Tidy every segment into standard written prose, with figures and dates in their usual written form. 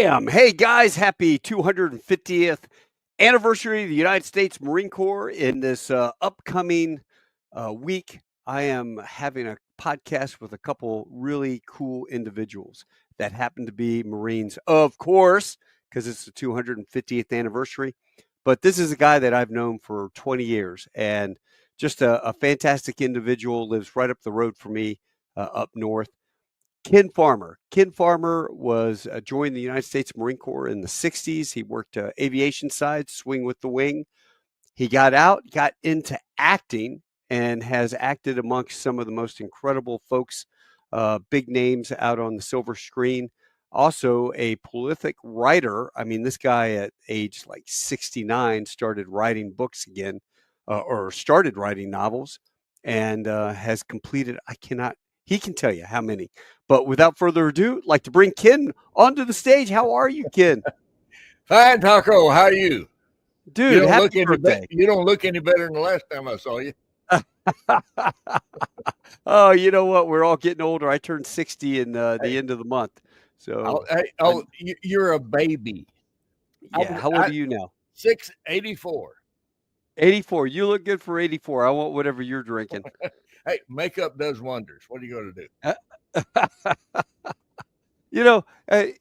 Bam! Hey guys, happy 250th anniversary of the United States Marine Corps. In this upcoming week, I am having a podcast with a couple really cool individuals that happen to be Marines, of course, because it's the 250th anniversary. But this is a guy that I've known for 20 years and just a fantastic individual, lives right up the road from me up north. Ken Farmer. Ken Farmer was joined the United States Marine Corps in the 60s. He worked aviation side, swing with the wing. He got out, got into acting, and has acted amongst some of the most incredible folks, big names out on the silver screen. Also, a prolific writer. I mean, this guy at age like 69 started writing books again, or started writing novels, and has completed, he can tell you how many. But without further ado, I'd like to bring Ken onto the stage. How are you, Ken? Fine, Taco. How are you? Dude, happy birthday. You don't look any better than the last time I saw you. Oh, you know what? We're all getting older. I turned 60 in the end of the month. So, you're a baby. Yeah. How old are you now? 84. 84. You look good for 84. I want whatever you're drinking. Hey, makeup does wonders. What are you going to do?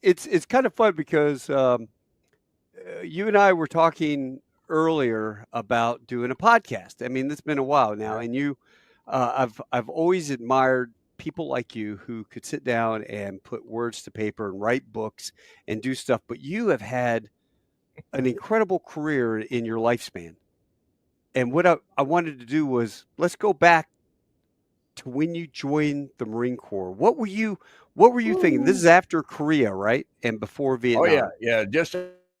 It's kind of fun because you and I were talking earlier about doing a podcast. I mean, it's been a while now, and I've always admired people like you who could sit down and put words to paper and write books and do stuff. But you have had an incredible career in your lifespan. And what I wanted to do was, let's go back to when you joined the Marine Corps. What were you thinking? This is after Korea, right? And before Vietnam. Oh yeah, just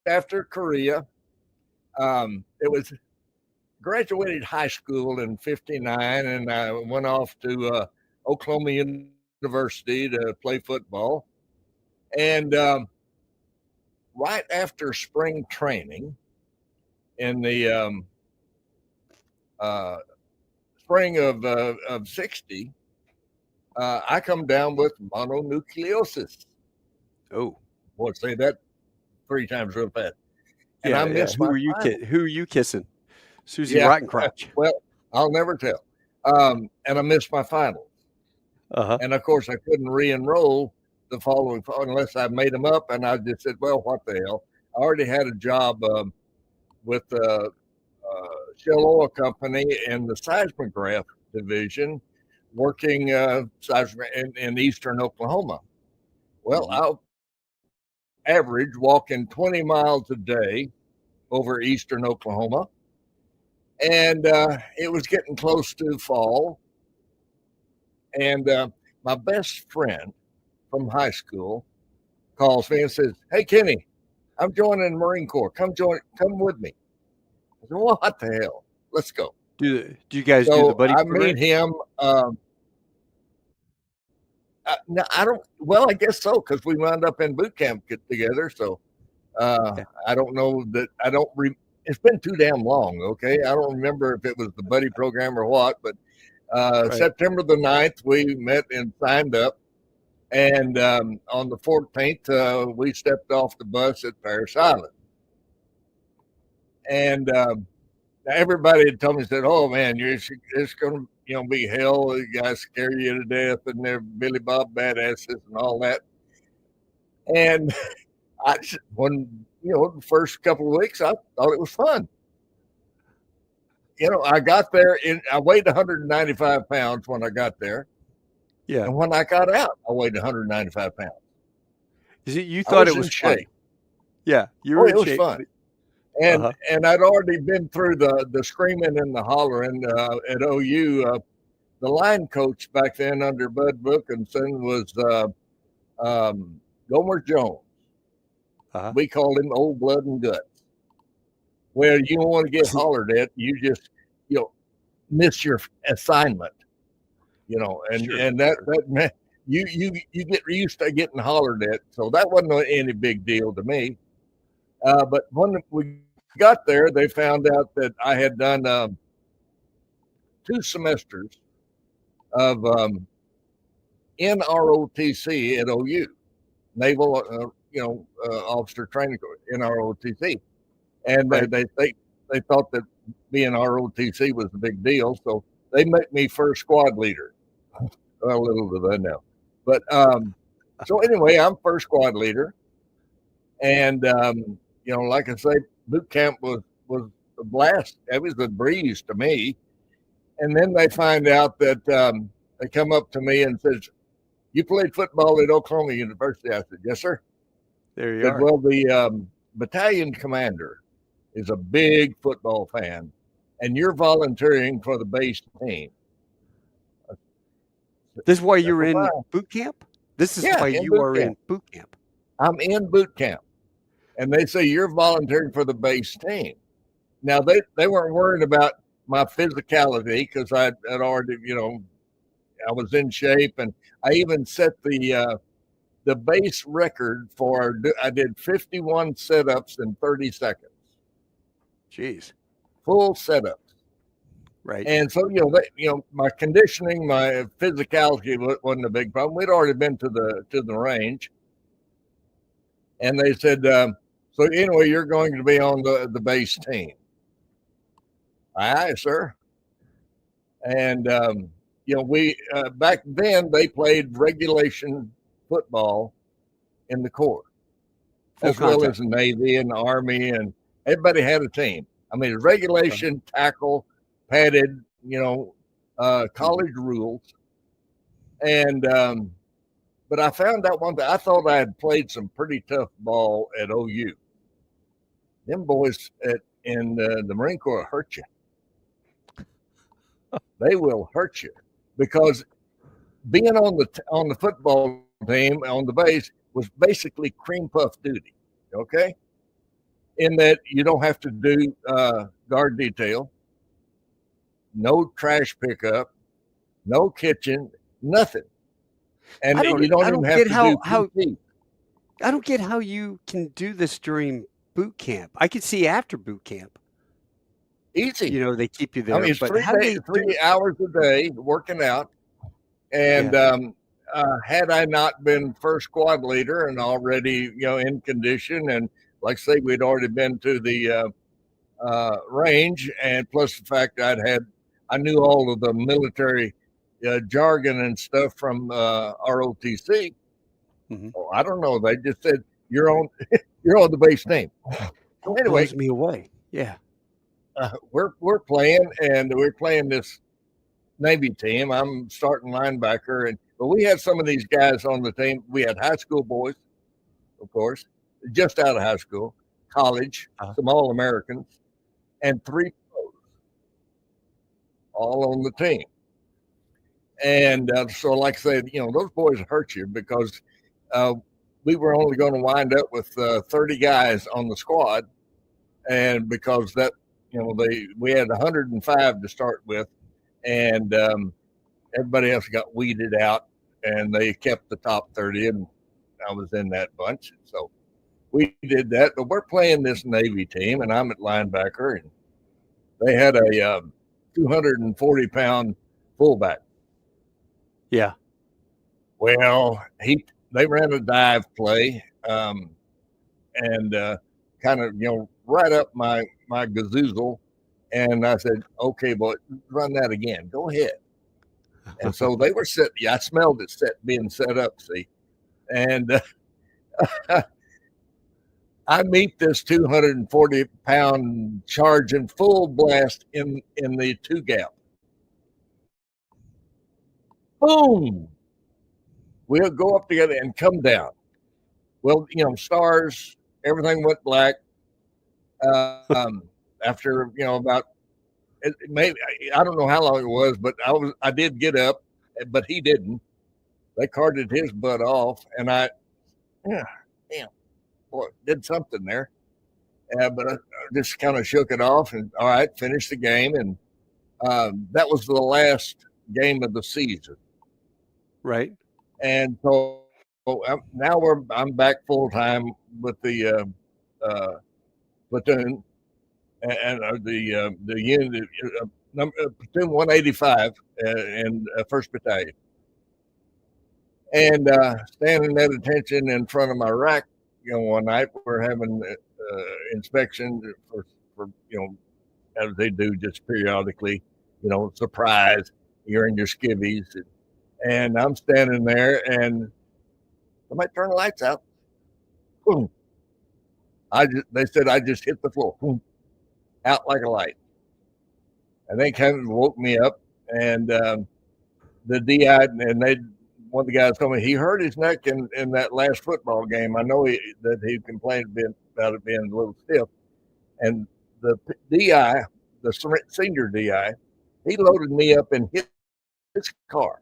after Korea. It was graduated high school in '59, and I went off to Oklahoma University to play football. And right after spring training in the spring of '60, I come down with mononucleosis. Oh, Boy, say that 3 times real fast. And yeah, I missed Who my are you final. Who are you kissing? Susie Rottencrotch. Well, I'll never tell. And I missed my finals. Uh-huh. And of course, I couldn't re-enroll the following fall unless I made them up. And I just said, well, what the hell? I already had a job with Shell Oil Company in the seismograph division, working in eastern Oklahoma. Well, I'll average walking 20 miles a day over eastern Oklahoma. And it was getting close to fall. And my best friend from high school calls me and says, hey, Kenny, I'm joining the Marine Corps. Come with me. I said, well, what the hell? Let's go. Do you guys do the buddy program? I meet him. No, I don't. Well, I guess so, because we wound up in boot camp together. So I don't know that. It's been too damn long. Okay, I don't remember if it was the buddy program or what. But right. September the 9th, we met and signed up, and on the 14th, we stepped off the bus at Paris Island, and everybody had told me, said, "Oh man, it's going to be hell. The guys scare you to death, and they're Billy Bob badasses and all that." And the first couple of weeks, I thought it was fun. I got there I weighed 195 pounds when I got there. Yeah. And when I got out, I weighed 195 pounds. You thought it was fun? Yeah, you were in shape. It was fun. And I'd already been through the screaming and the hollering at OU. The line coach back then under Bud Wilkinson was Gomer Jones. We called him Old Blood and Guts. Well, you don't want to get hollered at. You just miss your assignment. And that you get used to getting hollered at. So that wasn't any big deal to me. But when we got there, they found out that I had done 2 semesters of NROTC at OU, Naval officer training course, NROTC, and Right. they thought that being ROTC was a big deal, so they make me first squad leader. Well, little do they know, but so anyway, I'm first squad leader, and like I say, boot camp was a blast. It was a breeze to me, and then they find out that they come up to me and says, "You played football at Oklahoma University?" I said, "Yes, sir." There you Said, are. "Well, the battalion commander is a big football fan, and you're volunteering for the base team." This is why That's you're in fine. boot camp? This is Yeah, why in you boot are camp. in boot camp. I'm in boot camp, and they say you're volunteering for the base team. Now they weren't worried about my physicality because I'd already, I was in shape, and I even set the base record for. I did 51 setups in 30 seconds, Jeez. full setups. Right. And so my conditioning, my physicality wasn't a big problem. We'd already been to the range, and they said, so anyway, you're going to be on the base team. Aye, sir. And we back then they played regulation football in the Corps, Full as well contact. as the Navy and the Army, and everybody had a team. I mean, regulation, tackle, padded, college rules. And but I found out one thing. I thought I had played some pretty tough ball at OU. Them boys in the Marine Corps hurt you. They will hurt you because being on the football team on the base was basically cream puff duty. Okay, in that you don't have to do guard detail, no trash pickup, no kitchen, nothing, and you don't even have to do PT. I don't get how you can do this during boot camp. I can see after boot camp. Easy. They keep you I there. mean, it's But how do they 3 hours a day working out. And had I not been first squad leader and already, in condition, and like I say, we'd already been to the range, and plus the fact I knew all of the military jargon and stuff from ROTC. Mhm. Oh, I don't know. They just said you're on the base team. So anyway, blows me away. Yeah. we're playing, and we're playing this Navy team. I'm starting linebacker, but we had some of these guys on the team. We had high school boys, of course, just out of high school, college, some All-Americans, and 3 pros, all on the team. And so, like I said, those boys hurt you because we were only going to wind up with 30 guys on the squad, and because that, we had 105 to start with, and everybody else got weeded out, and they kept the top 30, and I was in that bunch. So we did that. But we're playing this Navy team, and I'm at linebacker, and they had a 240-pound fullback. Yeah. Well, they ran a dive play, and kind of right up my gazoozle, and I said, "Okay, boy, run that again. Go ahead." And so they were set. Yeah, I smelled it being set up. See, and I meet this 240-pound charging full blast in the 2 gap. Boom! We'll go up together and come down. Well, stars, everything went black. After about maybe I don't know how long it was, but I did get up, but he didn't. They carted his butt off, and boy, did something there. But I just kind of shook it off, and all right, finished the game, and that was the last game of the season. Right. And so now I'm back full time with the platoon and the unit platoon 185 in 1st Battalion, and standing at attention in front of my rack, one night we're having inspection for as they do just periodically, surprise. You're in your skivvies, and I'm standing there, and somebody turned the lights out. Boom. They said I just hit the floor, boom, out like a light, and they kind of woke me up, and the DI and one of the guys told me he hurt his neck in that last football game. I know that he complained about it being a little stiff, and the DI, the senior DI, he loaded me up in his car,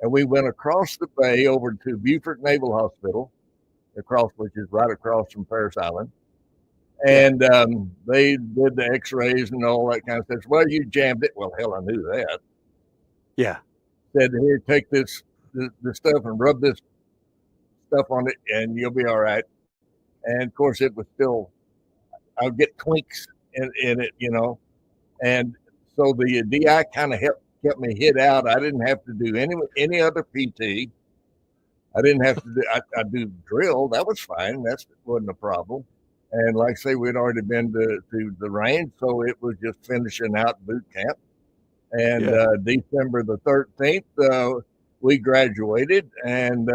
and we went across the bay over to Beaufort Naval Hospital, which is right across from Parris Island. And they did the x-rays and all that kind of stuff. Well, you jammed it. Well, hell, I knew that. Yeah. Said, here, take this stuff and rub this stuff on it, and you'll be all right. And, of course, it was still, I'll get twinks in it, And so the DI kind of kept me hid out. I didn't have to do any other PT. I didn't have to do, I do drill. That was fine. That wasn't a problem. And like I say, we'd already been to the range, so it was just finishing out boot camp. And December the 13th, we graduated, and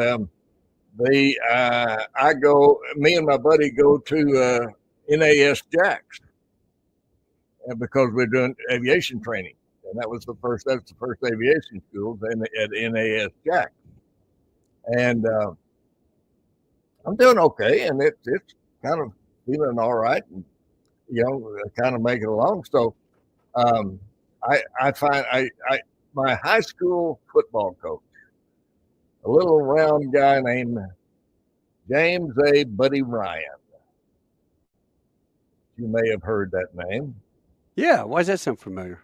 me and my buddy go to NAS Jacks, and because we're doing aviation training, and that's the first aviation school at NAS Jacks. And I'm doing okay, and it's kind of feeling all right, and kind of making it along. So I find my high school football coach, a little round guy named James A. Buddy Ryan. You may have heard that name. Yeah, why does that sound familiar?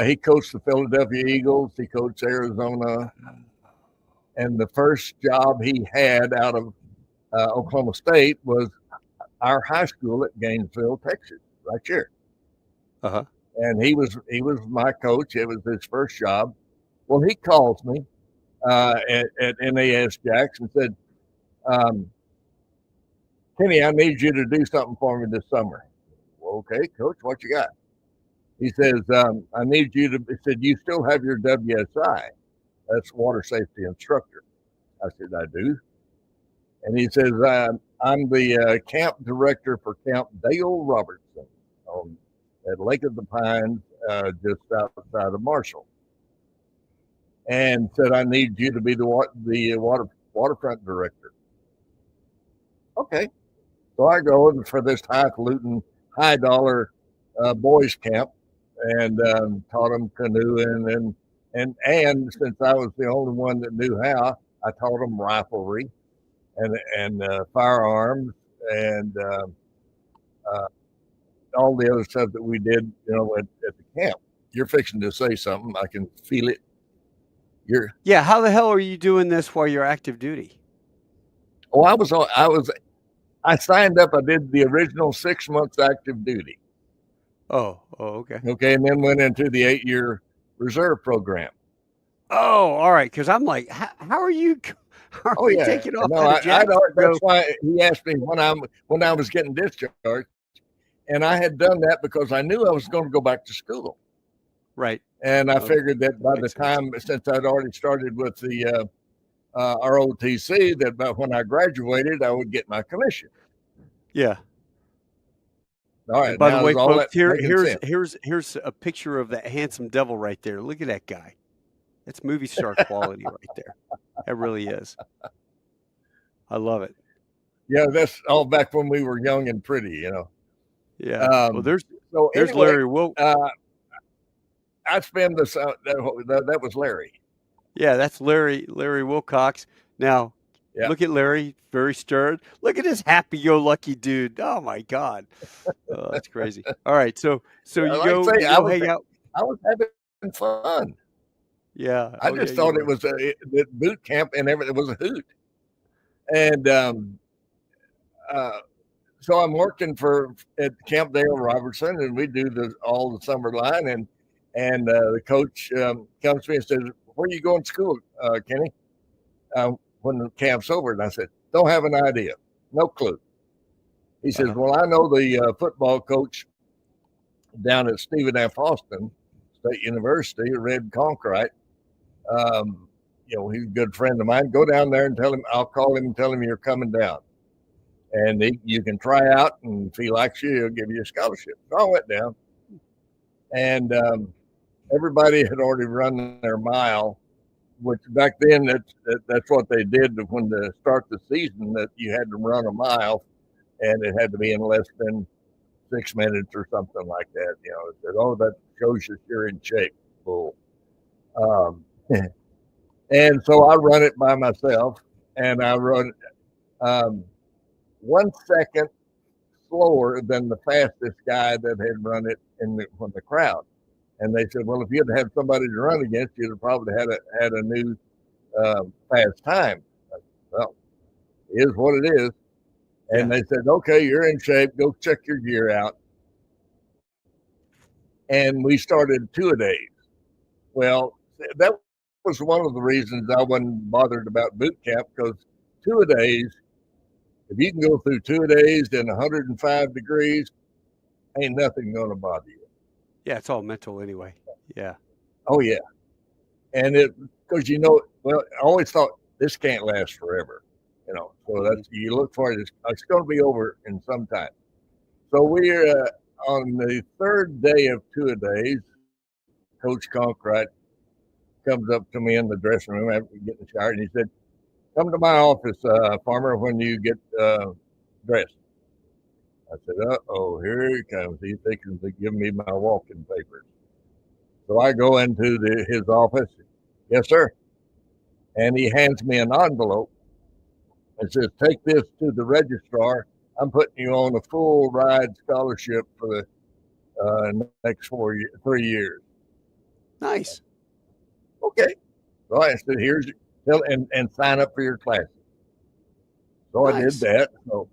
He coached the Philadelphia Eagles. He coached Arizona. And the first job he had out of Oklahoma State was our high school at Gainesville, Texas, right here. Uh-huh. And he was my coach. It was his first job. Well, he calls me at NAS Jacks and said, Kenny, I need you to do something for me this summer. Well, okay, coach, what you got? He says, I need you to, he said, you still have your WSI. That's water safety instructor. I said, I do. And he says, I'm the camp director for Camp Dale Robertson at Lake of the Pines, just outside of Marshall. And said, I need you to be the waterfront director. Okay. So I go for this highfalutin, high dollar boys camp, and taught them canoeing, and since I was the only one that knew how, I taught them riflery and firearms and all the other stuff that we did, at the camp. You're fixing to say something. I can feel it. Yeah. How the hell are you doing this while you're active duty? Oh, I signed up. I did the original 6 months active duty. Oh, okay. Okay. And then went into the 8-year reserve program. Oh, all right. Cause I'm like, how are you taking off? No, that's why he asked me when I was getting discharged. And I had done that because I knew I was going to go back to school. Right. And I figured that by the time, since I'd already started with the ROTC, that by when I graduated, I would get my commission. Yeah. All right. And by the way, folks, here's a picture of that handsome devil right there. Look at that guy. That's movie star quality right there. That really is. I love it. Yeah, that's all back when we were young and pretty, Yeah. Well, there's Larry Wilk. I spend this. That was Larry. Yeah, that's Larry Wilcox. Now, look at Larry, very stern. Look at this happy-go-lucky dude. Oh my God, that's crazy. All right, so you go hang out. I was having fun. Yeah, I just thought it was the boot camp and everything was a hoot. And so I'm working at Camp Dale Robertson, and we do all the summer line. And the coach comes to me and says, "Where are you going to school, Kenny? When the camp's over?" And I said, Don't have an idea. No clue. He says, well, I know the football coach down at Stephen F. Austin State University, Red Conkright. He's a good friend of mine. Go down there and tell him, I'll call him and tell him you're coming down. And you can try out, and if he likes you, he'll give you a scholarship. So I went down, and everybody had already run their mile, which back then that's what they did when to start the season, that you had to run a mile, and it had to be in less than 6 minutes or something like that. It said, oh, that shows that you're in shape. Bull. And so I run it by myself, and I run 1 second slower than the fastest guy that had run it from the crowd. And they said, well, if you'd had somebody to run against, you'd have probably had a new fast time. Said, well, it is what it is. And they said, okay, you're in shape. Go check your gear out. And we started 2-a-days. Well, that was one of the reasons I wasn't bothered about boot camp, because 2-a-days, if you can go through 2-a-days in 105 degrees, ain't nothing going to bother you. Yeah, it's all mental anyway. Yeah. Oh, yeah. And because well, I always thought this can't last forever. So that's, you look for it. It's going to be over in some time. So we're on the 3rd day of 2-a-days. Coach Conkright comes up to me in the dressing room after getting showered, and he said, come to my office, Farmer, when you get dressed. I said, uh-oh, here he comes. He's thinking to give me my walking papers. So I go into his office. Yes, sir. And he hands me an envelope and says, take this to the registrar. I'm putting you on a full ride scholarship for the next 3 years. Nice. Okay. So I said, and sign up for your classes. So nice. I did that. So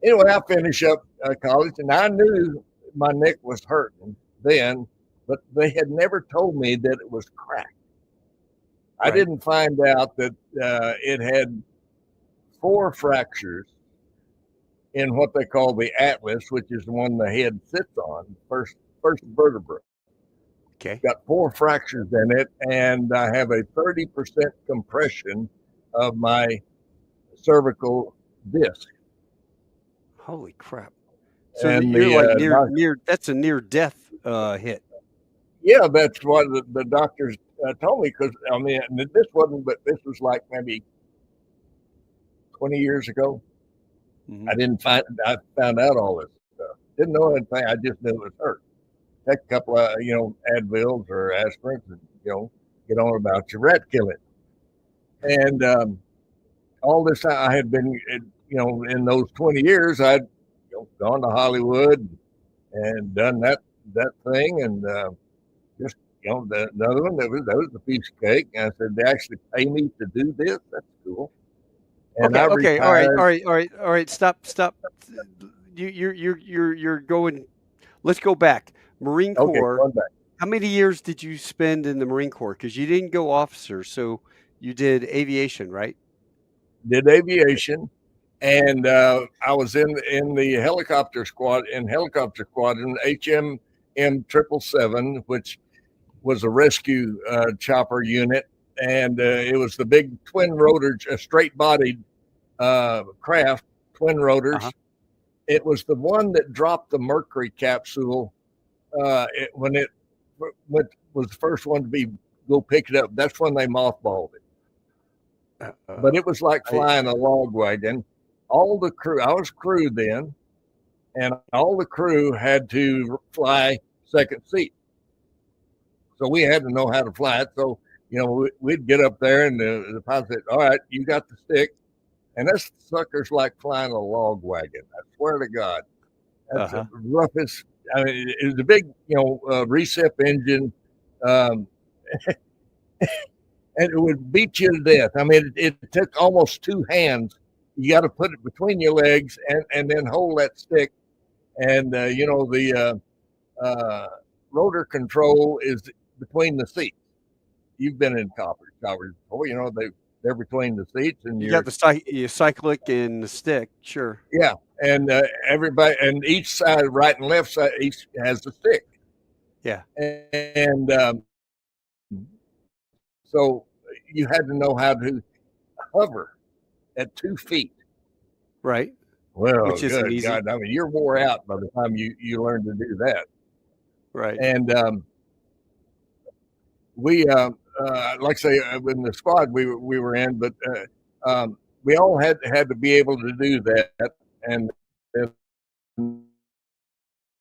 anyway, I finished up college, and I knew my neck was hurting then, but they had never told me that it was cracked. Right. I didn't find out that it had 4 fractures in what they call the atlas, which is the one the head sits on, first vertebra. Okay. Got 4 fractures in it, and I have a 30% compression of my cervical disc. Holy crap. So you're near that's a near death hit. Yeah, that's what the doctors told me, because this was like maybe 20 years ago. Mm-hmm. I found out all this stuff. Didn't know anything. I just knew it was hurt. Take a couple of Advils or aspirins, and get on about your rat killing. And all this time I had been in those 20 years I'd gone to Hollywood and done that thing, and just the other one that was a piece of cake. And I said, they actually pay me to do this? That's cool. And okay, all right. Stop. You're going. Let's go back. Marine Corps. Going back. How many years did you spend in the Marine Corps? Because you didn't go officer, so you did aviation, right? Did aviation, and I was in the helicopter squadron, HMM 777, which was a rescue chopper unit, and it was the big twin rotor, straight-bodied craft, twin rotors. Uh-huh. It was the one that dropped the Mercury capsule when it was the first one to go pick it up. That's when they mothballed it. But it was like flying a log wagon. All the crew, I was crew then, and all the crew had to fly second seat. So we had to know how to fly it. So, we'd get up there, and the pilot said, all right, you got the stick. And this sucker's like flying a log wagon. I swear to God. That's the roughest. It was a big, recip engine. And it would beat you to death. It took almost 2 hands. You got to put it between your legs and then hold that stick. And, the rotor control is between the seats. You've been in choppers before, they They're between the seats, and You got the cyclic and the stick, sure. yeah, and everybody, and each side, right and left side, each has a stick. Yeah. And so you had to know how to hover at 2 feet. Right. Well, Which isn't good easy. God, I mean, you're wore out by the time you learn to do that. Right. And we, like I say, in the squad we were in, but we all had to be able to do that and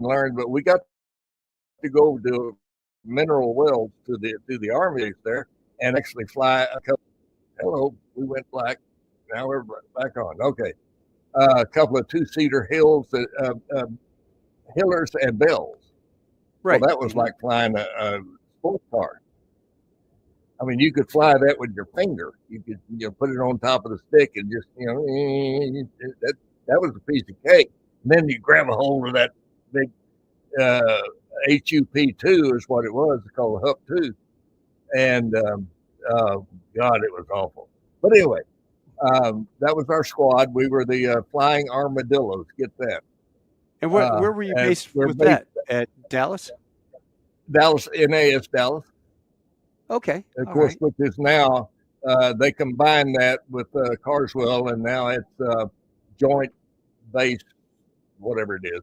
learn. But we got to go to mineral wells to the Army base there and actually fly a couple. Hello, we went black. Now we're back on. Okay, a couple of 2-seater hillers and bells. Right. Well, that was like flying a sports car. I mean, you could fly that with your finger. You could put it on top of the stick and just that was a piece of cake. And then you grab a hold of that big HUP2 is what it was. It's called a HUP2. And oh God, it was awful. But anyway, that was our squad. We were the Flying Armadillos. Get that. And where were you based with that? At Dallas? Dallas, NAS Dallas. Okay. Of course, right. Which is now, they combine that with Carswell, and now it's joint base, whatever it is.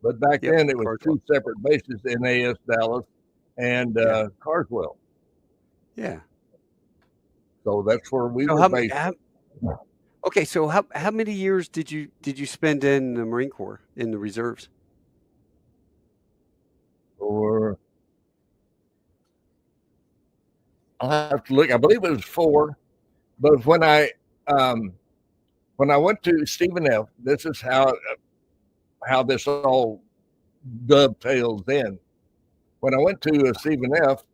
But back then, it was Carswell. 2 separate bases, NAS Dallas and Carswell. Yeah. So that's where we were based. Okay, so how many years did you spend in the Marine Corps, in the reserves? I'll have to look. I believe it was 4. But when I went to Stephen F., this is how this all dovetails in. When I went to Stephen F.,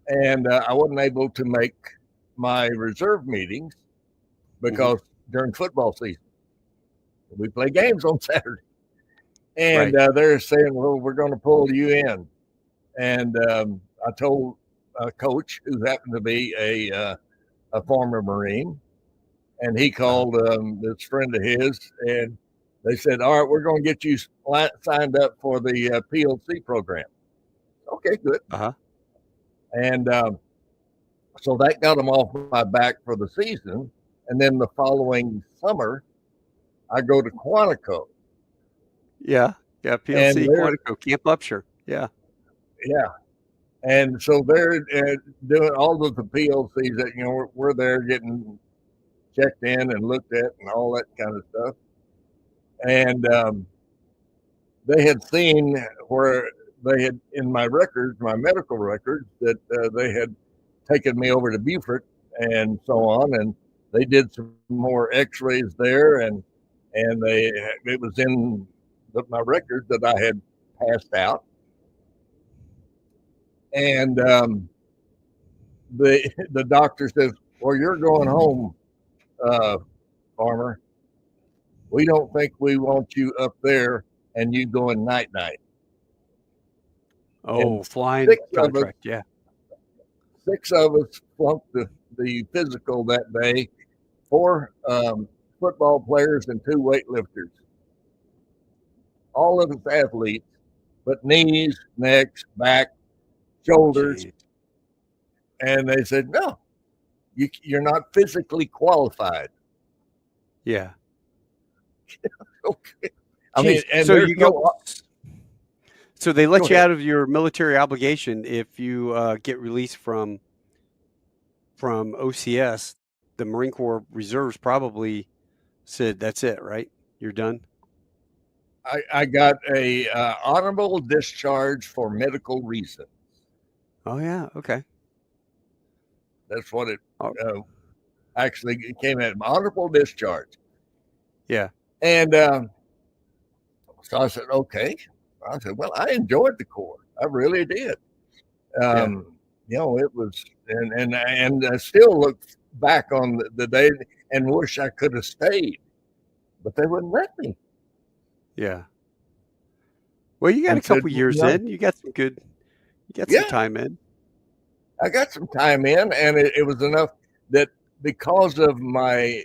and I wasn't able to make my reserve meetings because during football season, we play games on Saturday. And they're saying, well, we're going to pull you in. And I told a coach who happened to be a former Marine, and he called this friend of his, and they said, all right, we're going to get you signed up for the PLC program. Okay, good. And so that got them off my back for the season. And then the following summer, I go to Quantico. Yeah, PLC, Quantico, Camp Upshur. Yeah. And so they're doing all of the PLCs that, we're there getting checked in and looked at and all that kind of stuff. And they had seen where they had, in my records, my medical records, that they had taken me over to Beaufort and so on. And they did some more x-rays there. And it was in my records that I had passed out. And the doctor says, well, you're going home, Farmer. We don't think we want you up there and you going night-night. Oh, and flying contract, 6 of us flunked the physical that day. 4 football players and 2 weightlifters. All of us athletes, but knees, necks, back, shoulders. Jeez. And they said, no, you're not physically qualified. Yeah. Okay. I mean, and so you go. So they let you out of your military obligation if you get released from OCS. The Marine Corps Reserves probably said, "That's it, right? You're done." I got a honorable discharge for medical reasons. Oh yeah, okay. That's what it actually came at, honorable discharge. Yeah. And so I said, okay. I said, well, I enjoyed the Corps. I really did. It was, and I still look back on the day and wish I could have stayed, but they wouldn't let me. Yeah. Well, you got a couple years in. You got some some time in. I got some time in, and it was enough that because of my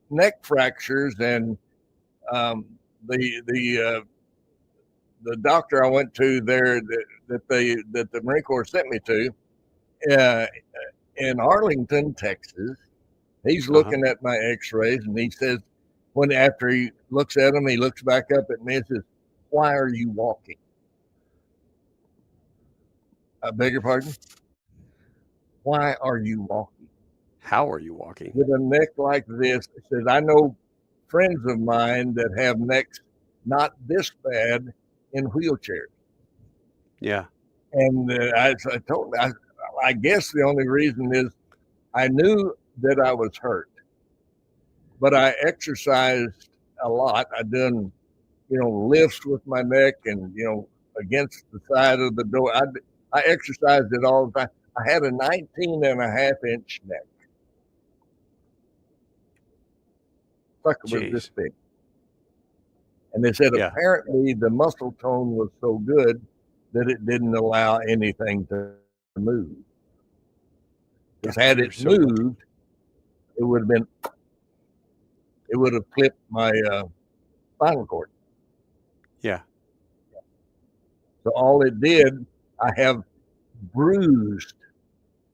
neck fractures and um, the doctor I went to there that the Marine Corps sent me to in Arlington, Texas, he's looking at my X-rays and he says, after he looks at them, he looks back up at me and says, "Why are you walking?" I beg your pardon? Why are you walking? How are you walking? With a neck like this, he says, I know friends of mine that have necks not this bad in wheelchairs. Yeah. And I told him, I guess the only reason is I knew that I was hurt, but I exercised a lot. I done, lifts with my neck and, against the side of the door. I exercised it all the time. I had a 19.5-inch neck. Sucker was this big. And they said apparently the muscle tone was so good that it didn't allow anything to move. Because had it moved, it would have clipped my spinal cord. Yeah. So all it did, I have bruised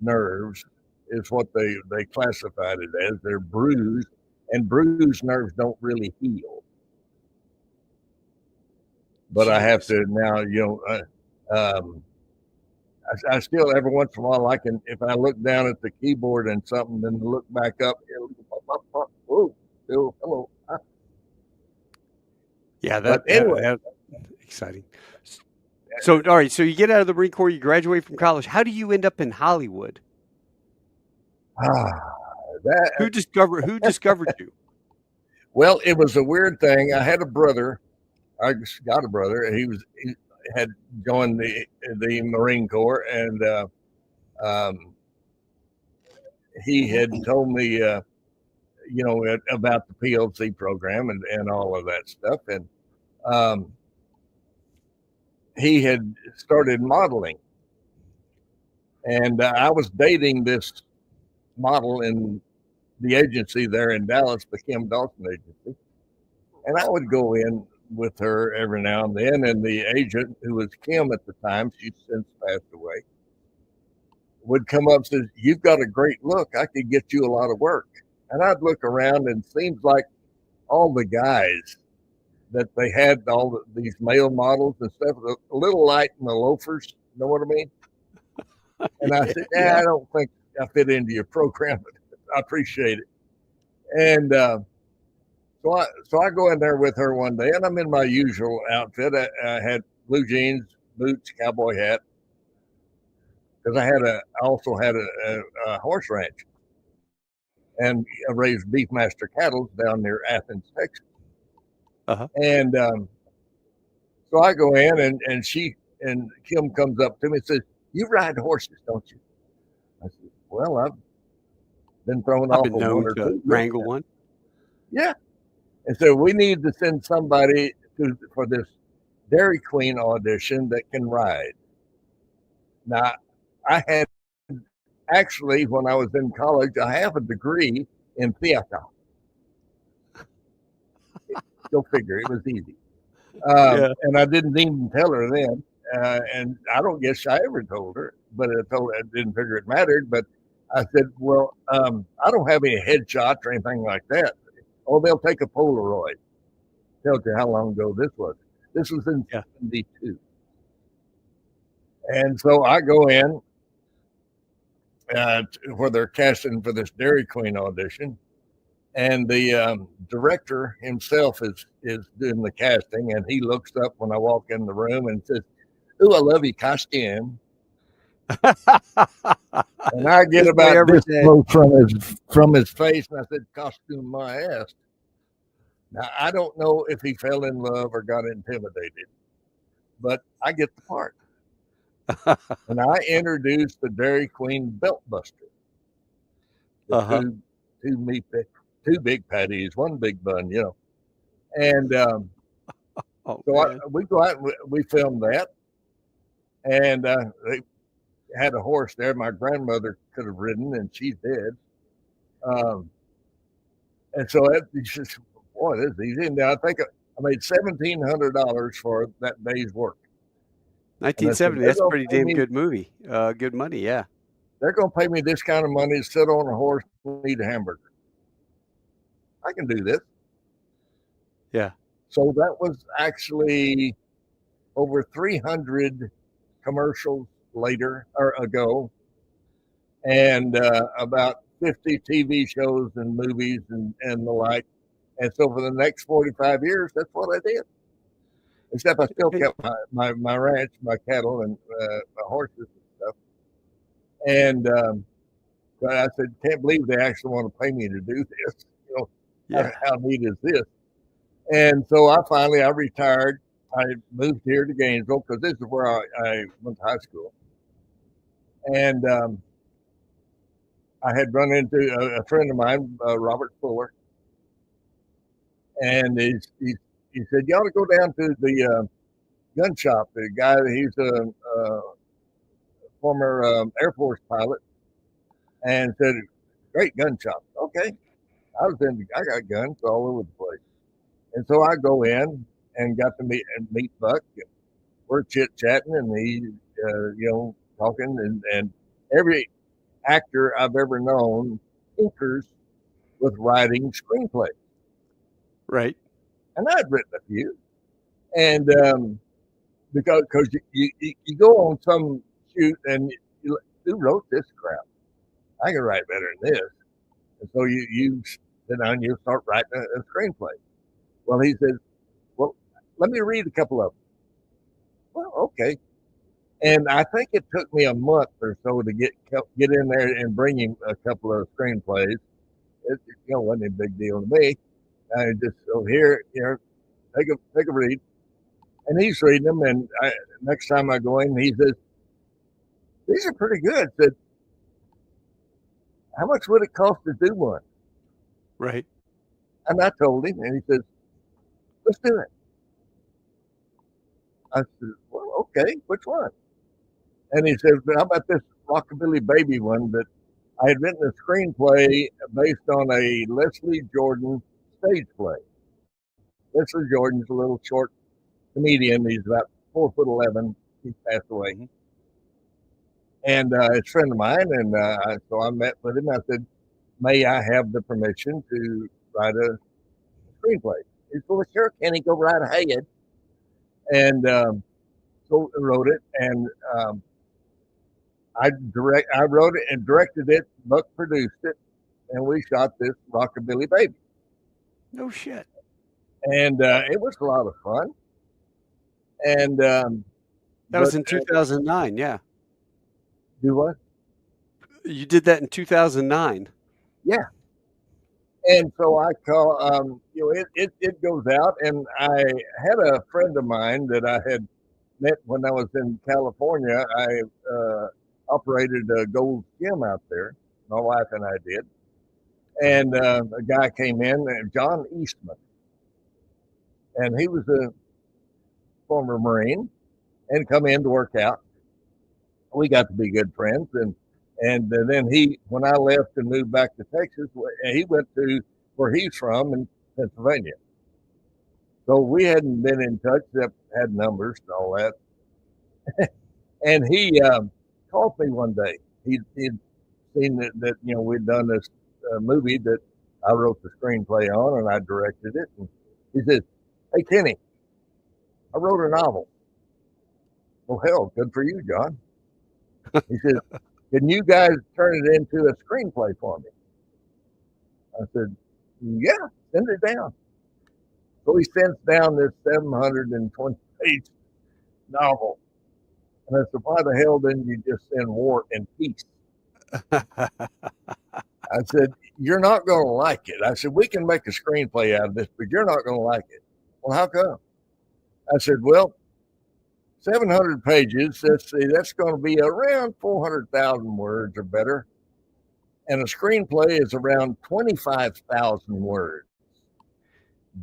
nerves is what they classified it as. They're bruised, and bruised nerves don't really heal. But I have to now, I still every once in a while if I look down at the keyboard and something, then look back up. Oh, hello. Yeah, that's exciting. So, all right. So you get out of the Marine Corps, you graduate from college. How do you end up in Hollywood? Who discovered you? Well, it was a weird thing. I had a brother. I got a brother. He had joined the Marine Corps, and he had told me, about the PLC program and all of that stuff. And he had started modeling, and I was dating this model in the agency there in Dallas, the Kim Dawson agency, and I would go in with her every now and then, and the agent, who was Kim at the time, she's since passed away, would come up and says, "You've got a great look. I could get you a lot of work." And I'd look around, and it seems like all the guys that they had, these male models and stuff, a little light in the loafers, you know what I mean? And I said, I don't think I fit into your program, but I appreciate it. And so I go in there with her one day, and I'm in my usual outfit. I had blue jeans, boots, cowboy hat, because I also had a horse ranch, and I raised Beefmaster cattle down near Athens, Texas. And so I go in, and Kim comes up to me and says, "You ride horses, don't you?" I said, "Well, I've been thrown off of one or two. Wrangle one." Yeah. And so we need to send somebody for this Dairy Queen audition that can ride. Now, I had actually, when I was in college, I have a degree in theater. Go figure, it was easy. And I didn't even tell her then. And I don't guess I ever told her, but I didn't figure it mattered. But I said, well, I don't have any headshots or anything like that. Oh, they'll take a Polaroid. Tells you how long ago this was. This was in 72. And so I go in where they're casting for this Dairy Queen audition. And the director himself is doing the casting, and he looks up when I walk in the room and says, "Ooh, I love your costume." And I get about this close from his face, and I said, "Costume my ass." Now, I don't know if he fell in love or got intimidated, but I get the part. And I introduced the Dairy Queen Belt Buster. Two big patties, one big bun, And we go out and we filmed that. And they had a horse there my grandmother could have ridden, and she's dead. And so he says, boy, this is easy. And I think I made $1,700 for that day's work. And I said, 1970. That's a pretty damn good movie. Good money, yeah. They're going to pay me this kind of money to sit on a horse and eat a hamburger. I can do this. Yeah. So that was actually over 300 commercials ago, and about 50 TV shows and movies and the like. And so for the next 45 years, that's what I did. Except I still kept my ranch, my cattle, and my horses and stuff. And but I said, can't believe they actually want to pay me to do this. You know, Yeah. how neat is this? And so I retired. I moved here to Gainesville because this is where I went to high school. And I had run into a friend of mine, Robert Fuller. And he said, you ought to go down to the gun shop. The guy, he's a former Air Force pilot. And said, great gun shop. Okay. I got guns all over the place. And so I go in and got to meet Buck. And we're chit-chatting, and he, talking. And every actor I've ever known tinkers with writing screenplays. Right. And I'd written a few. And because you go on some shoot and who wrote this crap? I can write better than this. And so you sit down and you start writing a screenplay. Well, he says, well, let me read a couple of them. Well, okay. And I think it took me a month or so to get in there and bring him a couple of screenplays. It wasn't a big deal to me. I just, here, take a read. And he's reading them. And next time I go in, he says, these are pretty good. I said, how much would it cost to do one? Right. And I told him, and he says, let's do it. I said, well, okay, which one? And he said, how about this Rockabilly Baby one that I had written a screenplay based on a Leslie Jordan stage play. Leslie Jordan's a little short comedian. He's about 4'11". He passed away. Mm-hmm. And it's a friend of mine, and so I met with him. I said, may I have the permission to write a screenplay? He said, well, sure, Kenny, go right ahead. And so I wrote it, and I wrote it and directed it. Buck produced it, and we shot this Rockabilly Baby. No shit. And it was a lot of fun. And that was in 2009, yeah. Do what? You did that in 2009. Yeah. And so I call, it goes out, and I had a friend of mine that I had met when I was in California. I operated a Gold's Gym out there. My wife and I did. And a guy came in, John Eastman, and he was a former Marine and come in to work out. We got to be good friends, and then when I left and moved back to Texas, he went to where he's from in Pennsylvania. So we hadn't been in touch, except had numbers and all that. And he called me one day. He'd seen that we'd done this movie that I wrote the screenplay on, and I directed it. And he said, "Hey, Kenny, I wrote a novel." Well, hell, good for you, John. He said, can you guys turn it into a screenplay for me? I said, yeah, send it down. So he sends down this 720-page novel. And I said, why the hell didn't you just send War and Peace? I said, you're not going to like it. I said, we can make a screenplay out of this, but you're not going to like it. Well, how come? I said, well, 700 pages, that's going to be around 400,000 words or better. And a screenplay is around 25,000 words.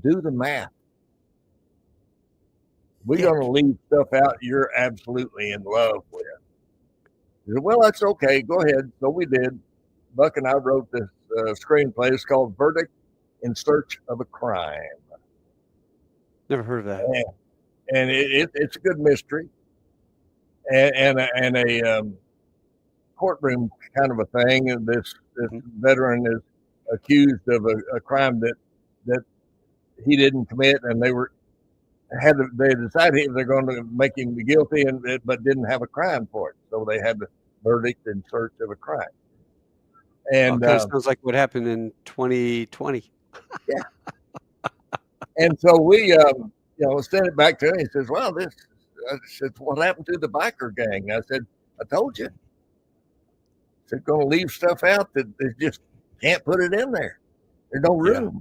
Do the math. We're going to leave stuff out you're absolutely in love with. He said, well, that's okay. Go ahead. So we did. Buck and I wrote this screenplay. It's called Verdict in Search of a Crime. Never heard of that. And it's a good mystery and a courtroom kind of a thing. And this veteran is accused of a crime that he didn't commit, and they decided they're going to make him guilty, but didn't have a crime for it. So they had the Verdict in Search of a Crime. And kind of sounds like what happened in 2020. Yeah. And so we, sent it back to him. He says, "Well, I said, what happened to the biker gang?" I said, "I told you. They're going to leave stuff out that they just can't put it in there. There's no room." Yeah.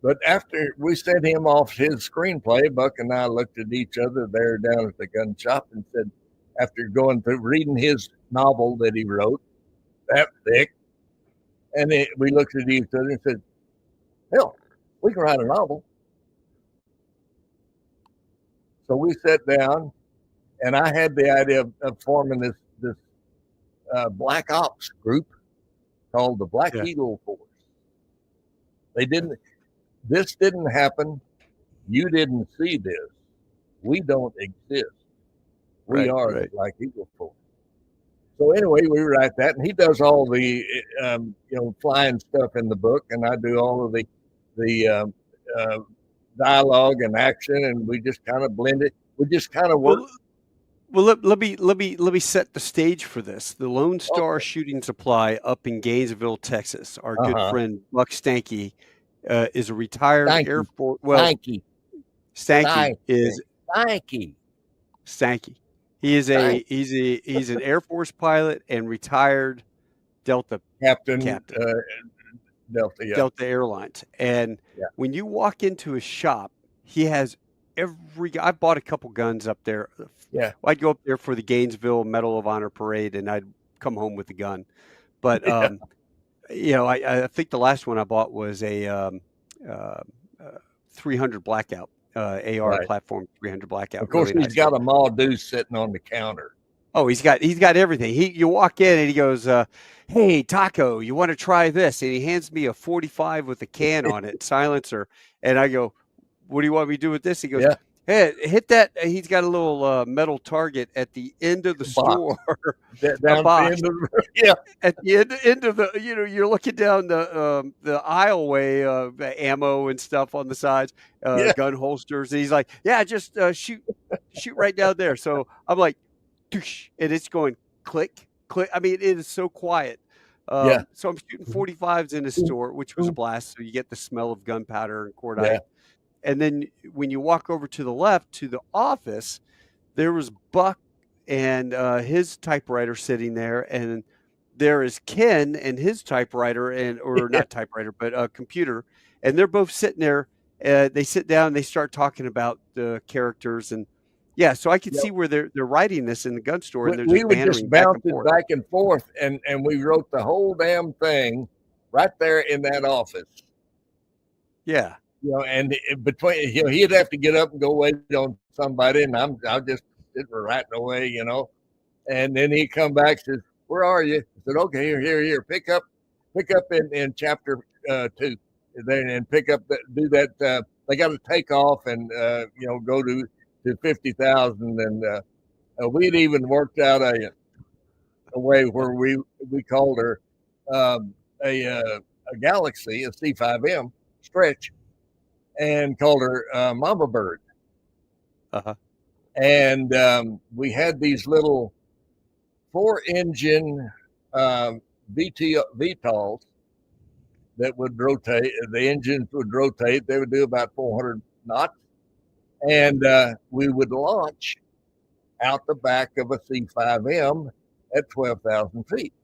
But after we sent him off his screenplay, Buck and I looked at each other there down at the gun shop and said, after going through reading his novel that he wrote, that thick, and we looked at each other and said, "Hell, we can write a novel." So we sat down, and I had the idea of forming this Black Ops group called the Black Eagle Force. This didn't happen. You didn't see this. We don't exist. We are the Black Eagle Force. So anyway, we write that, and he does all the flying stuff in the book, and I do all of the dialogue and action, and we just kind of blend it. We just kind of work. Well, let me set the stage for this. The Lone Star Shooting Supply up in Gainesville, Texas. Our good friend Buck Stanky is a retired Air Force. Well, Stanky is Stanky. He is he's an Air Force pilot and retired Delta captain. Delta Airlines. And when you walk into his shop, he has I bought a couple guns up there. Yeah. I'd go up there for the Gainesville Medal of Honor parade, and I'd come home with the gun. But I think the last one I bought was a 300 Blackout, AR platform 300 Blackout. Of course, really he's got a Ma Deuce sitting on the counter. Oh, he's got everything. You walk in and he goes, "Hey, Taco, you want to try this?" And he hands me a 45 with a can on it, silencer, and I go, "What do you want me to do with this?" He goes, "Hey, hit that." He's got a little metal target at the end of the store. Down box. At the end of the, you're looking down the aisleway, the ammo and stuff on the sides, gun holsters. And he's like, "Yeah, just shoot right down there." So I'm like, and it's going click, click. I mean, it is so quiet. So I'm shooting 45s in a store, which was a blast. So you get the smell of gunpowder and cordite. Yeah. And then when you walk over to the left to the office, there was Buck and his typewriter sitting there, and there is Ken and his typewriter not typewriter, but a computer, and they're both sitting there. They sit down, and they start talking about the characters, and so I could see where they're writing this in the gun store, and we would just bounce it back and forth, and we wrote the whole damn thing right there in that office. Yeah. And between, he'd have to get up and go wait on somebody, and I'll just sit writing away, and then he'd come back and says, "Where are you?" I said, "Okay, here, pick up in chapter 2, and pick up do that. They got to take off and go to 50,000, and we'd even worked out a way where we called her a Galaxy, a C5M stretch, and called her Mama Bird. And we had these little 4-engine VTOLs that would rotate. The engines would rotate. They would do about 400 knots. And we would launch out the back of a C5M at 12,000 feet.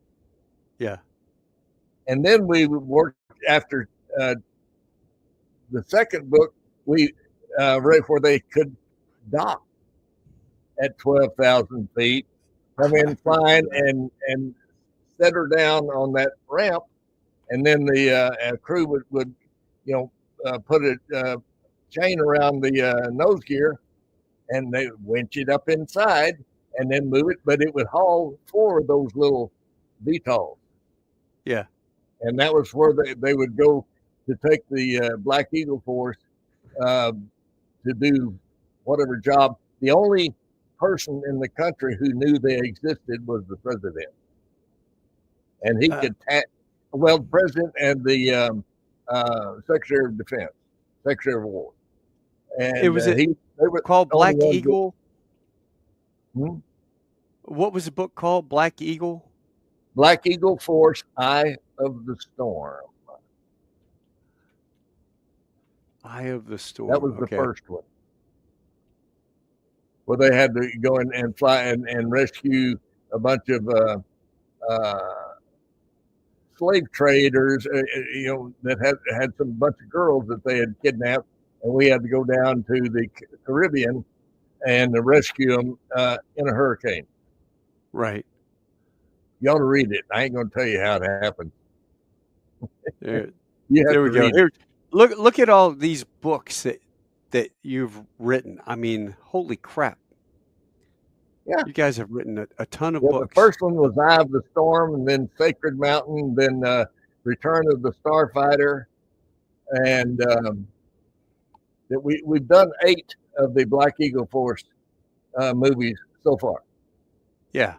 Yeah. And then we would work after the second book, right where they could dock at 12,000 feet, come in flying and set her down on that ramp, and then the crew would put a chain around the nose gear, and they winch it up inside and then move it, but it would haul 4 of those little VTOLs. Yeah. and that was where they would go to take the Black Eagle Force to do whatever job. The only person in the country who knew they existed was the president, and he could the president and the Secretary of Defense, Secretary of War, and It was they were called the only Black ones Eagle. that, What was the book called? Black Eagle? Black Eagle Force, Eye of the Storm. Eye of the Storm. That was the first one. Well, they had to go in and fly and rescue a bunch of slave traders, that had some bunch of girls that they had kidnapped, and we had to go down to the Caribbean and rescue them in a hurricane. Right. You ought to read it. I ain't going to tell you how it happened. There we go. Here, look at all these books that you've written. I mean, holy crap. Yeah. You guys have written a ton of books. The first one was Eye of the Storm, and then Sacred Mountain, then Return of the Starfighter. And that we've done 8 of the Black Eagle Force movies so far. Yeah.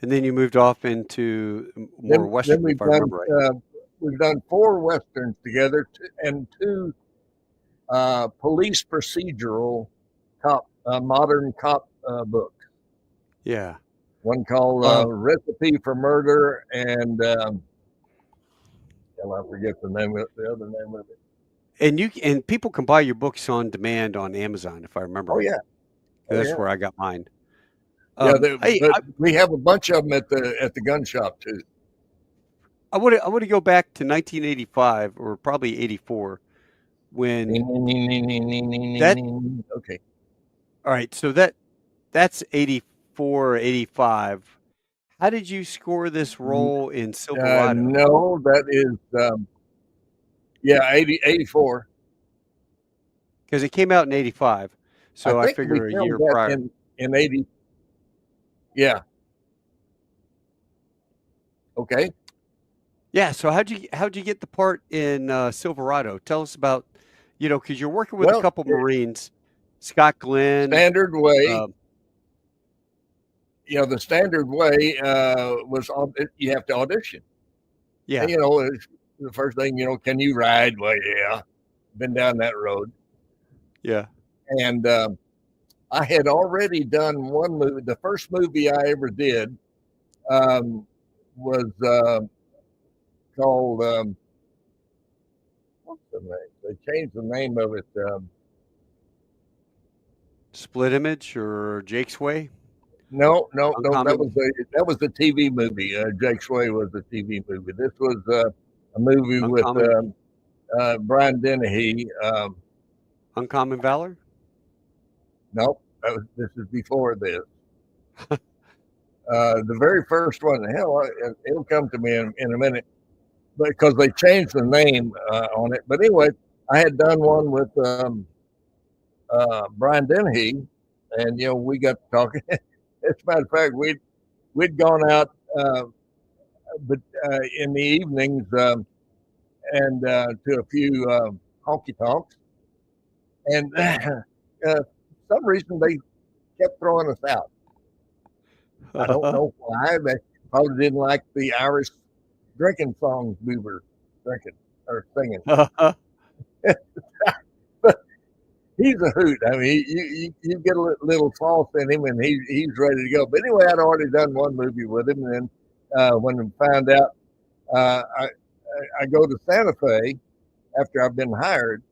And then you moved off into more Western, if I remember right. We've done 4 Westerns together and 2 police procedural modern cop books. Yeah. One called Recipe for Murder, and I forget the other name of it. And people can buy your books on demand on Amazon, if I remember. Oh yeah, that's where I got mine. We have a bunch of them at the gun shop too. I want to go back to 1985 or probably 84 when okay. All right, so that's 84, 85. How did you score this role in Silverado? No, that is 84. Because it came out in 85. So I figure a year prior. In 80. Yeah. Okay. Yeah. So how'd you get the part in Silverado? Tell us about, because you're working with a couple Marines, Scott Glenn. Standard way. The standard way was you have to audition. Yeah. And, the first thing, can you ride? Well, yeah, been down that road. Yeah. And I had already done one movie. The first movie I ever did was called, what's the name? They changed the name of it. Split Image or Jake's Way? No. That was the TV movie. Jake's Way was the TV movie. This was a movie with Brian Dennehy. Uncommon Valor? Nope. This is before this. The very first one, it'll come to me in a minute, because they changed the name on it. But anyway, I had done one with Brian Dennehy, and we got talking. As a matter of fact, we'd gone out, but in the evenings, and to a few honky tonks, and for some reason they kept throwing us out. I don't know why. They probably didn't like the Irish drinking songs we were drinking or singing. But he's a hoot. I mean, you get a little sauce in him, and he's ready to go. But anyway, I'd already done one movie with him, and then when I found out, I go to Santa Fe after I've been hired,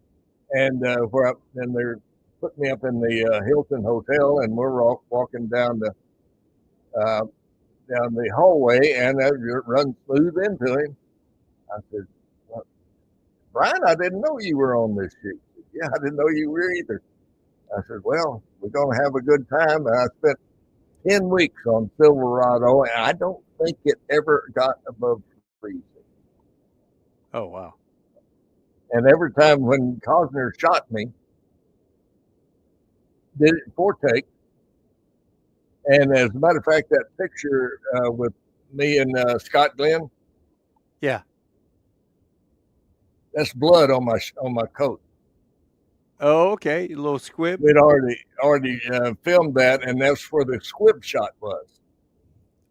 and then they're putting me up in the Hilton Hotel, and we're walking down the hallway, and I run smooth into him. I said, Brian, I didn't know you were on this shoot. Yeah, I didn't know you were either. I said, well, we're going to have a good time. And I spent 10 weeks on Silverado, and I don't think it ever got above freezing. Oh, wow. And every time when Costner shot me, did it in 4 takes. And as a matter of fact, that picture with me and Scott Glenn. Yeah. That's blood on my coat. Oh, okay. A little squib. We'd already filmed that, and that's where the squib shot was.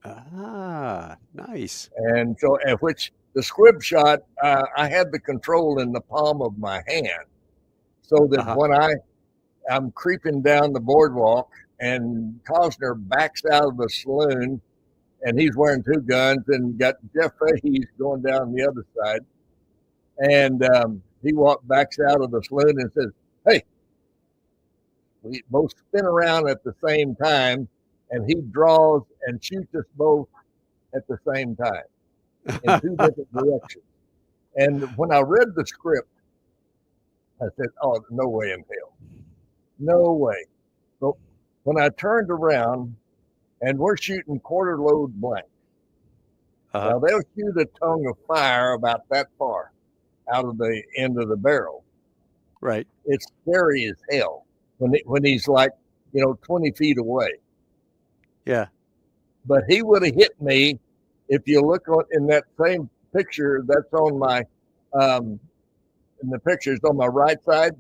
Ah, nice. And so, at which the squib shot, I had the control in the palm of my hand, so that when I'm creeping down the boardwalk, and Costner backs out of the saloon, and he's wearing two guns, and got Jeff Fahey's going down the other side, and he backs out of the saloon and says, "Hey." We both spin around at the same time, and he draws and shoots us both at the same time in two different directions. And when I read the script, I said, "Oh, no way in hell. No way." So when I turned around, and we're shooting quarter load blank. Now, they'll shoot a tongue of fire about that far out of the end of the barrel. Right. It's scary as hell when he's like, 20 feet away. Yeah. But he would have hit me. If you look in that same picture, that's on my, in the pictures on my right side,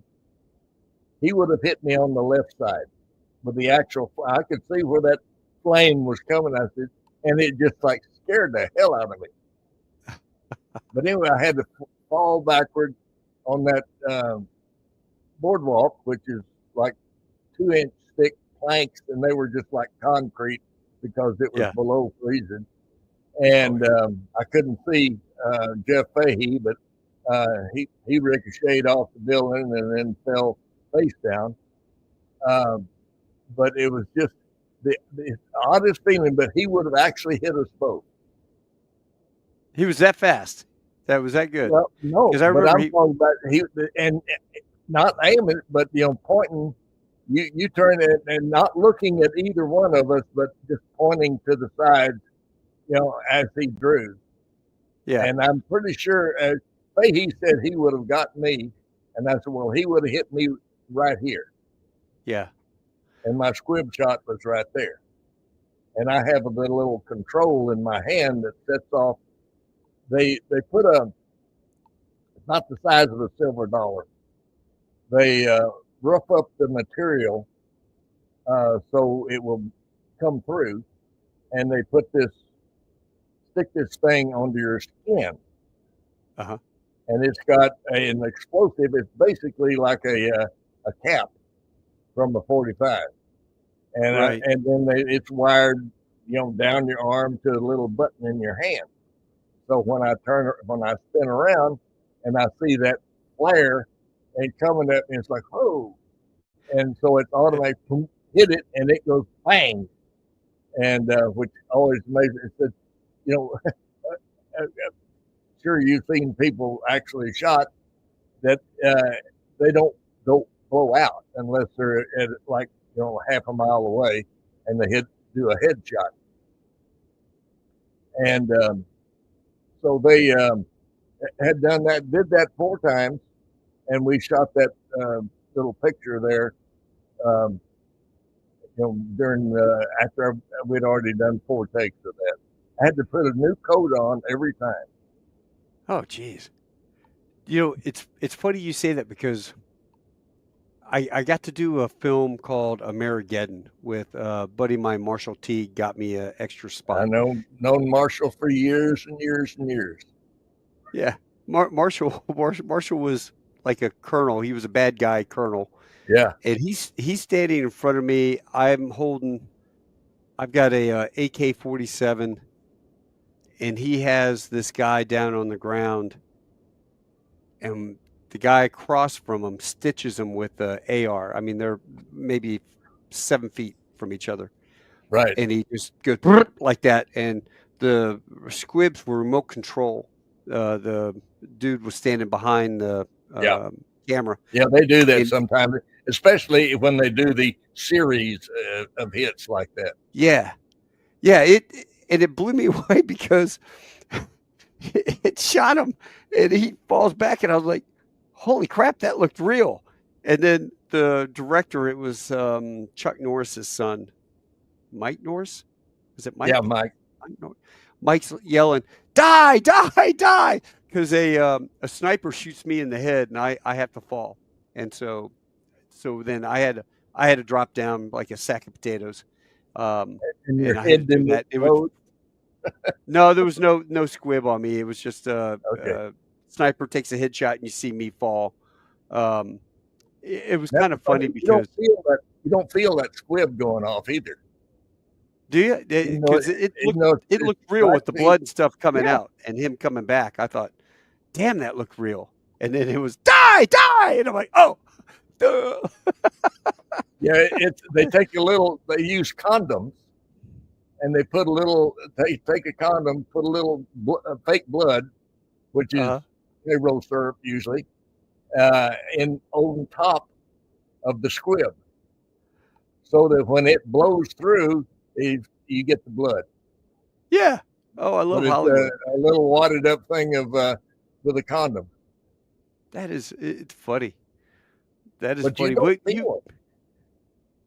he would have hit me on the left side with the actual, I could see where that flame was coming. I said, and it just like scared the hell out of me. But anyway, I had to fall backward on that boardwalk, which is like 2-inch thick planks, and they were just like concrete because it was below freezing. And I couldn't see Jeff Fahey, but he ricocheted off the building and then fell face down. But it was just the oddest feeling, but he would have actually hit us both. He was that fast. That was that good. Well, no, because I remember I'm talking about and not aiming, but pointing. You turn it and not looking at either one of us, but just pointing to the sides, as he drew. Yeah. And I'm pretty sure, he said he would have got me, and I said, well, he would have hit me right here. Yeah. And my squib shot was right there. And I have a little control in my hand that sets off. They put it's not the size of a silver dollar. They rough up the material so it will come through, and they stick this thing under your skin. And it's got an explosive. It's basically like a cap from a 45, and and then it's wired, down your arm to a little button in your hand. So when I spin around, and I see that flare and coming at me, it's like, oh, and so it's automatic, hit it, and it goes bang, and which always amazes. It said, sure, you've seen people actually shot that they don't blow out unless they're at like half a mile away, and they do a headshot. And so they had did that 4 times, and we shot that little picture there. During after we'd already done 4 takes of that, I had to put a new coat on every time. Oh, geez. It's funny you say that, because I got to do a film called Amerigeddon with a buddy of mine, Marshall T. got me an extra spot. I known Marshall for years and years and years. Yeah, Marshall was like a colonel. He was a bad guy colonel. Yeah, and he's standing in front of me. I've got a AK-47, and he has this guy down on the ground, and the guy across from him stitches him with the AR. I mean, they're maybe 7 feet from each other. Right. And he just goes like that. And the squibs were remote control. The dude was standing behind the camera. Yeah, they do that sometimes, especially when they do the series of hits like that. Yeah. Yeah. It blew me away because it shot him, and he falls back, and I was like, holy crap, that looked real. And then the director, it was Chuck Norris's son, Mike Norris. Is it Mike? Yeah, Mike. Mike's yelling, die, die, die. because a sniper shoots me in the head and I have to fall, and so then I had to drop down like a sack of potatoes, um, And your and I had to head do didn't that. It was explode. no, there was no squib on me. It was just Okay. sniper takes a headshot and you see me fall. Um, it was That's kind of funny funny. because You don't feel that squib going off either. do you? Even though Because it it's looked real right with the there. blood and stuff coming Yeah. out and him coming back. I thought, damn, that looked real. And then it was die, die, and I'm like, oh, duh. Yeah, they take they use condoms and they take a condom, put a little fake blood, which is Uh-huh. payroll syrup usually, in on top of the squib, so that when it blows through, you get the blood. Yeah. Oh, I But love it's Hollywood. a little wadded up thing of with a condom. It's funny. That is But you funny. don't What feel it.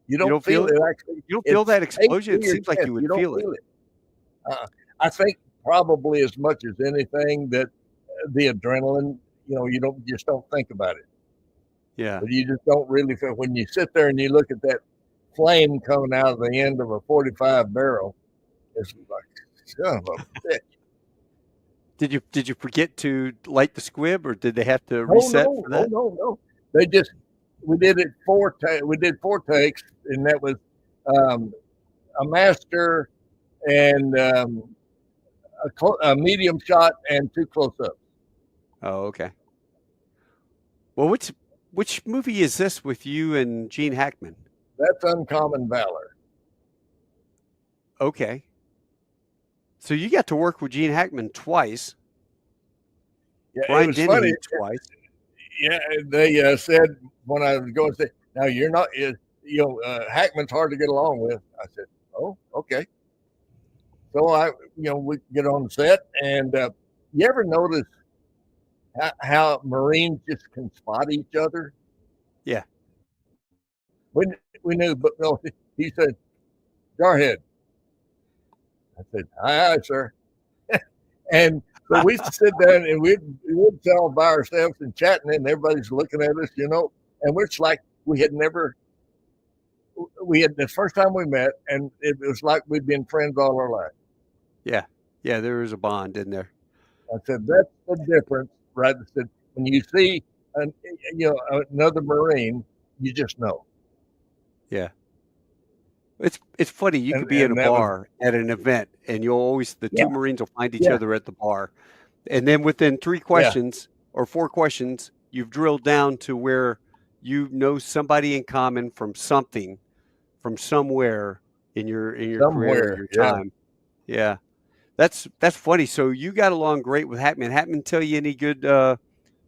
You you don't don't feel feel it it? actually. You don't feel It's that taped explosion? to It your seems like chest. you would You don't feel it. feel it. I think probably as much as anything that the adrenaline, you just don't think about it. Yeah. But you just don't really feel when you sit there and you look at that flame coming out of the end of a 45 barrel. It's like, son of a bitch. Did you forget to light the squib, or did they have to Oh reset no, for oh that? no. They just we did it we did 4 takes, and that was um, a master and a medium shot and 2 close-ups. Oh, okay. Well, which movie is this with you and Gene Hackman? That's Uncommon Valor. Okay. So you got to work with Gene Hackman twice, Yeah, it Brian was funny. Dennehy twice. Yeah, they said when I was going to say, now you're not, Hackman's hard to get along with. I said, oh, okay. So we get on the set, and you ever notice how Marines just can spot each other? Yeah. We knew, but no, he said, Jarhead. I said, aye, sir. And so we sit down and we'd tell by ourselves and chatting, and everybody's looking at us, and we're just like we had the first time we met, and it was like we'd been friends all our life. Yeah. Yeah, there is a bond in there. I said, that's the difference, right? I said, when you see another Marine, you just know. Yeah. It's funny. You could be at a And that was, bar at an event, and the yeah, two Marines will find each yeah, other at the bar, and then within 3 yeah, questions or 4 questions, you've drilled down to where you know somebody in common from something, from somewhere in your career, somewhere, your yeah. time. Yeah, that's funny. So you got along great with Hackman. Hackman tell you any good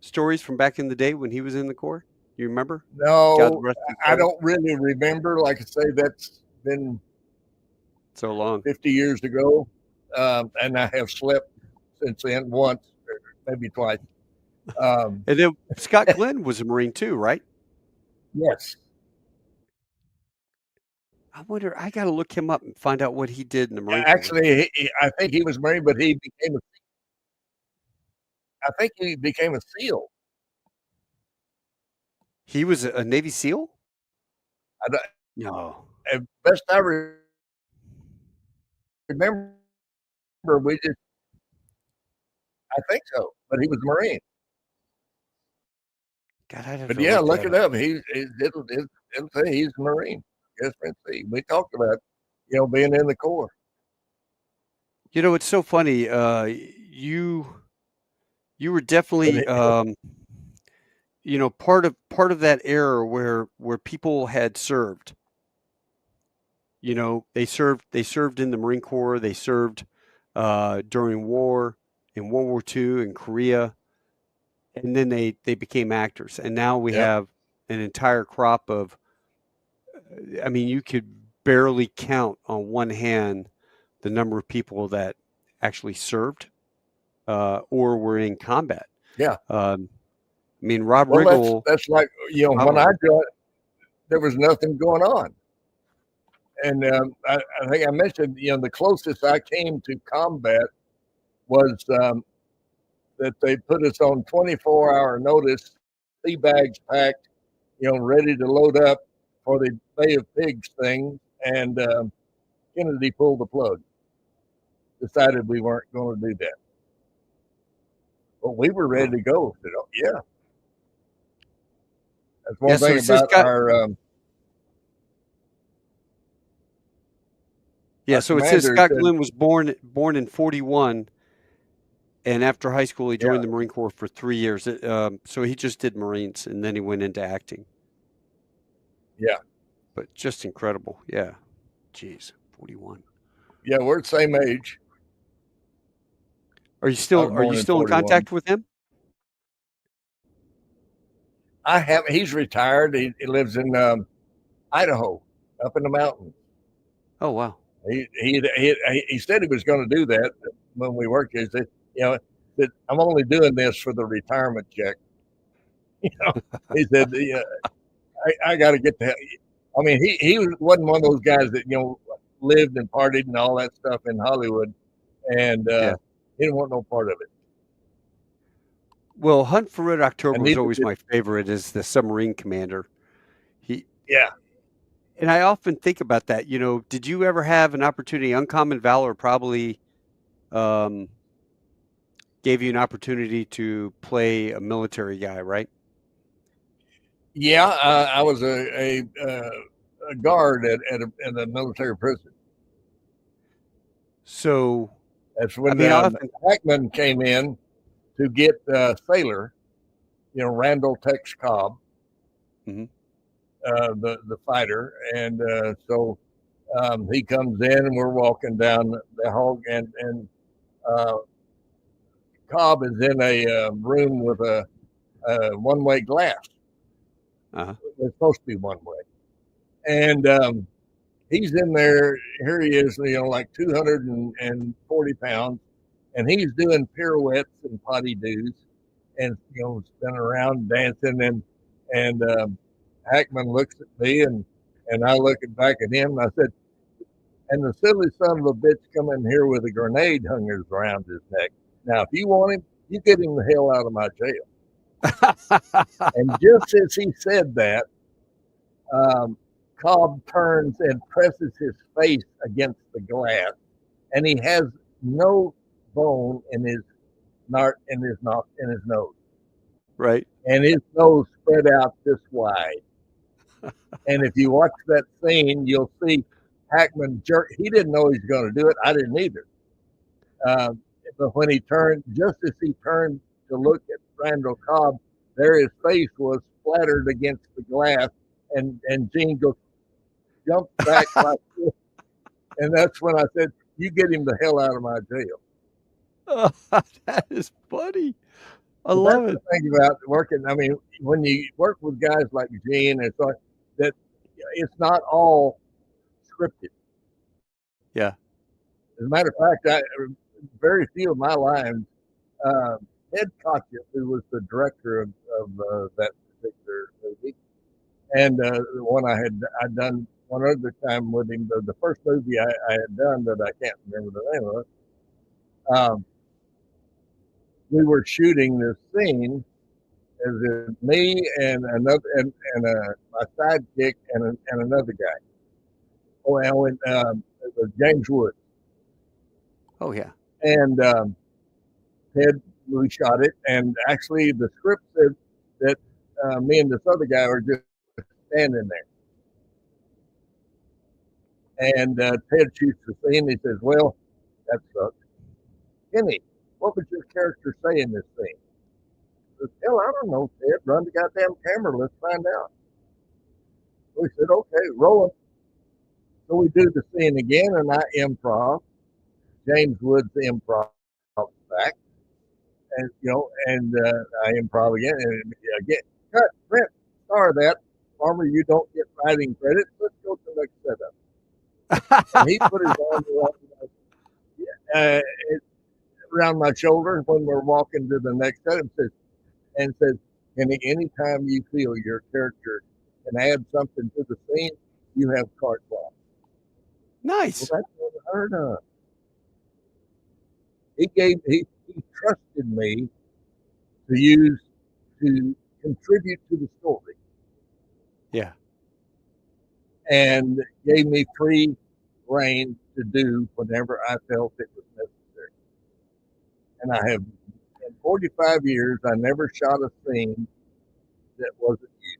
stories from back in the day when he was in the Corps? You remember? God No, rest his I soul. don't really remember. Like I say, that's been So long. 50 years ago, and I have slept since then once, or maybe twice. Um, And then Scott Glenn was a Marine too, right? yes, I wonder. I got to look him up and find out what he did in the Marine Corps. actually, I think he was Marine, but I think he became a SEAL. He was a Navy SEAL? I, don't- No. As best I remember, we just, I think so, but he was a Marine. God, I'd have But to yeah, look look that it up. up. It'll say he's a Marine. Yes, friend. See, we talked about being in the Corps. You know, it's so funny. You were definitely part of that era where people had served. You know, they served in the Marine Corps. They served during war in World War II in Korea, and then they became actors. And now we Yep. have an entire crop of. I mean, you could barely count on one hand the number of people that actually served or were in combat. Yeah. I mean, Rob Well, Riggle. that's like when I joined, there was nothing going on, and I think I mentioned the closest I came to combat was that they put us on 24-hour notice, sea bags packed, ready to load up for the Bay of Pigs thing. And Kennedy pulled the plug, decided we weren't going to do that. But we were ready to go. Said, oh, yeah. That's one thing about our so it says Scott Glenn was born in 1941, and after high school he joined the Marine Corps for 3 years. So he just did Marines, and then he went into acting. Yeah, but just incredible. Yeah, jeez, 41. Yeah, we're the same age. Are you still in contact with him? I have. He's retired. He lives in Idaho, up in the mountains. Oh wow. He said he was going to do that when we worked. He said, that I'm only doing this for the retirement check. He said, I got to get the hell. I mean, he wasn't one of those guys that lived and partied and all that stuff in Hollywood, and he didn't want no part of it. Well, Hunt for Red October was always my favorite as the submarine commander. And I often think about that. Did you ever have an opportunity? Uncommon Valor probably gave you an opportunity to play a military guy, right? Yeah, I was a guard at a military prison. So that's when Hackman came in to get Sailor, Randall Tex Cobb. Mm-hmm. The fighter, and so he comes in, and we're walking down the hall, and Cobb is in a room with a one-way glass. It's supposed to be one way, and he's in there. Here he is, like 240 pounds, and he's doing pirouettes and potty doos, and spinning around, dancing, and Hackman looks at me, and I look back at him, and I said, and the silly son of a bitch come in here with a grenade hung around his neck. Now, if you want him, you get him the hell out of my jail. And just as he said that, Cobb turns and presses his face against the glass, and he has no bone in his nose. Right. And his nose spread out this wide. And if you watch that scene, you'll see Hackman jerk. He didn't know he was going to do it. I didn't either. But when he turned, just as he turned to look at Randall Cobb, there his face was splattered against the glass, and Gene jumped back like this. And that's when I said, "You get him the hell out of my jail." Oh, that is funny. I love it. The thing about working, I mean, when you work with guys like Gene, it's like that. It's not all scripted. Yeah. As a matter of fact, very few of my lines. Ed Kochis, who was the director of that particular movie, and the one I'd done one other time with him, the first movie I had done that I can't remember the name of. We were shooting this scene as me and another and my sidekick and another guy. Oh, it was James Woods. Oh yeah. And Ted, we shot it, and actually the script said that me and this other guy were just standing there. And Ted shoots the scene. He says, "Well, that sucks. Kenny, what would your character say in this scene?" I said, "Hell, I don't know, Ted. Run the goddamn camera. Let's find out." We said, "Okay, roll it." So we do the scene again, and I improv. James Woods improv back, and I improv again, and again, cut, print, star that. Farmer, you don't get writing credit. Let's go to the next setup. And he put his arm around my shoulder when we're walking to the next setup, and says, anytime you feel your character can add something to the scene, you have carte blanche. Nice. Well, that's unheard of. He trusted me to use to contribute to the story, Yeah. and gave me free reign to do whatever I felt it was necessary. And I have, in 45 years, I never shot a scene that wasn't used.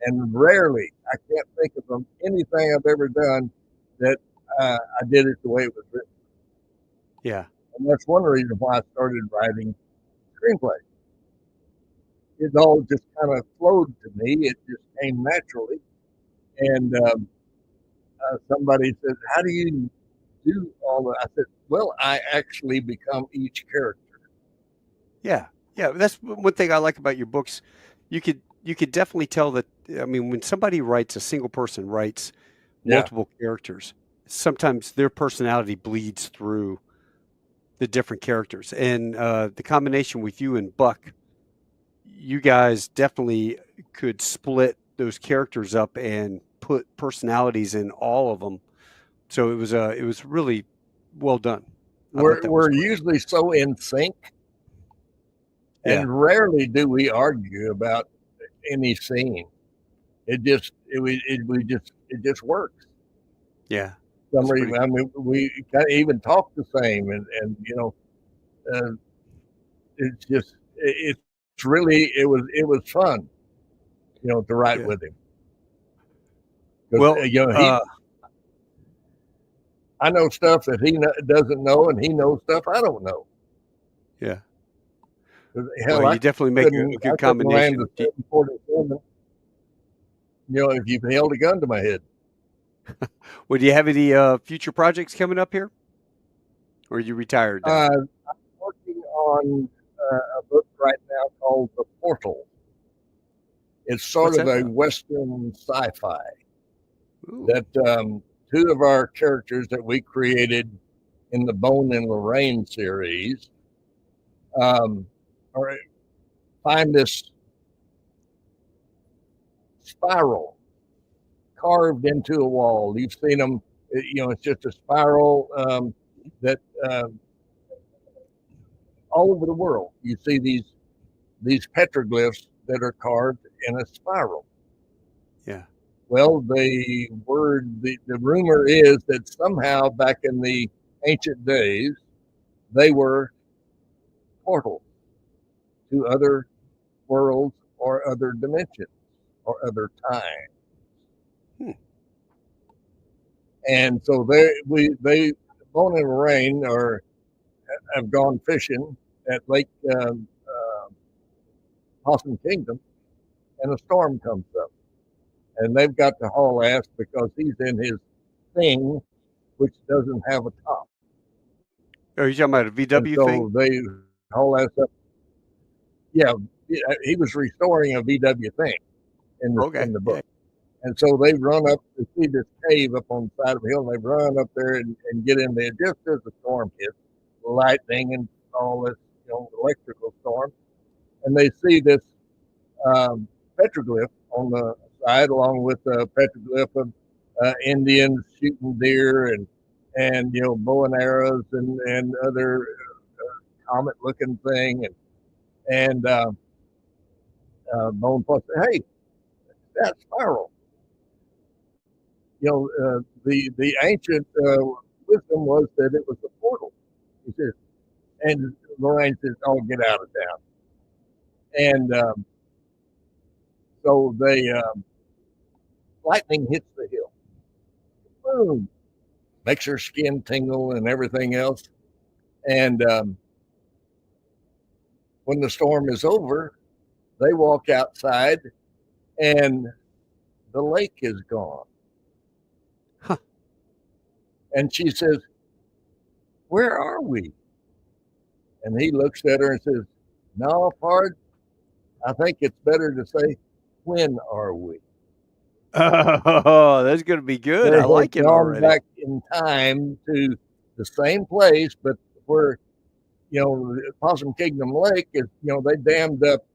And rarely, I can't think of anything I've ever done that I did it the way it was written. Yeah. And that's one reason why I started writing screenplays. It all just kind of flowed to me. It just came naturally. And somebody said, "How do you do all that?" I said, "Well, I actually become each character." Yeah. Yeah. That's one thing I like about your books. You could definitely tell that. I mean, when somebody writes, a single person writes multiple characters, sometimes their personality bleeds through the different characters. And the combination with you and Buck, you guys definitely could split those characters up and put personalities in all of them. So it was really well done. I thought that was We're great. usually so in sync, Yeah. and rarely do we argue about any scene. It just works. Yeah. Some That's reason, pretty I mean, we even talk the same, and it's just it's really it was fun, to write yeah. with him. Well, I know stuff that he doesn't know, and he knows stuff I don't know. yeah. Hell, Well, you definitely make a good couldn't land combination. a 747, if you held a gun to my head. Well, do you have any future projects coming up here, or are you retired now? I'm working on a book right now called The Portal. It's sort What's of that a about? Western sci-fi Ooh. that two of our characters that we created in the Bone and Lorraine series find this spiral carved into a wall. You've seen them, it's just a spiral that all over the world you see these petroglyphs that are carved in a spiral. Yeah. Well, the rumor is that somehow back in the ancient days, they were portals to other worlds or other dimensions or other times. Hmm. And so Bone and Lorraine have gone fishing at Lake Possum Kingdom, and a storm comes up, and they've got to haul ass because he's in his thing, which doesn't have a top. Are you talking about a And VW so thing? they haul ass up. Yeah, he was restoring a VW thing in Okay. the Yeah. book. And so they run up to see this cave up on the side of the hill. And they run up there and get in there just as the storm hits, lightning and all this, electrical storm. And they see this petroglyph on the side, along with a petroglyph of Indians shooting deer and bow and arrows and other comet-looking thing. And Bone Plus said, "Hey, that's spiral." The ancient wisdom was that it was a portal. He says, and Lorraine says, "Oh, get out of town." And so lightning hits the hill. Boom. Makes her skin tingle and everything else. And when the storm is over, they walk outside and the lake is gone. Huh. And she says, "Where are we?" And he looks at her and says, "No, pard, I think it's better to say, when are we?" Oh, that's going to be good. They I had like it gone already. back in time to the same place, but where, Possum Kingdom Lake is, they dammed up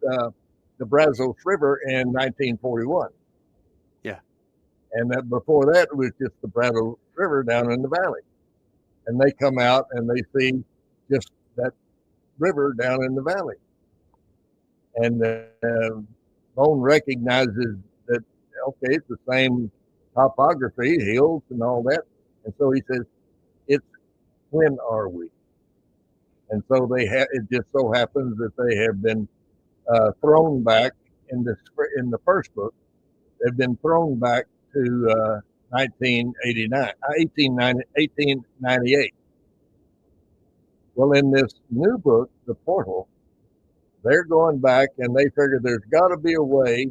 the Brazos River in 1941. Yeah. And that before that, it was just the Brazos River down in the valley. And they come out and they see just that river down in the valley. And Bone recognizes that, okay, it's the same topography, hills and all that. And so he says, it's when are we? And so it just so happens that they have been thrown back in the first book. They've been thrown back to 1898. Well, in this new book, The Portal, they're going back and they figure there's got to be a way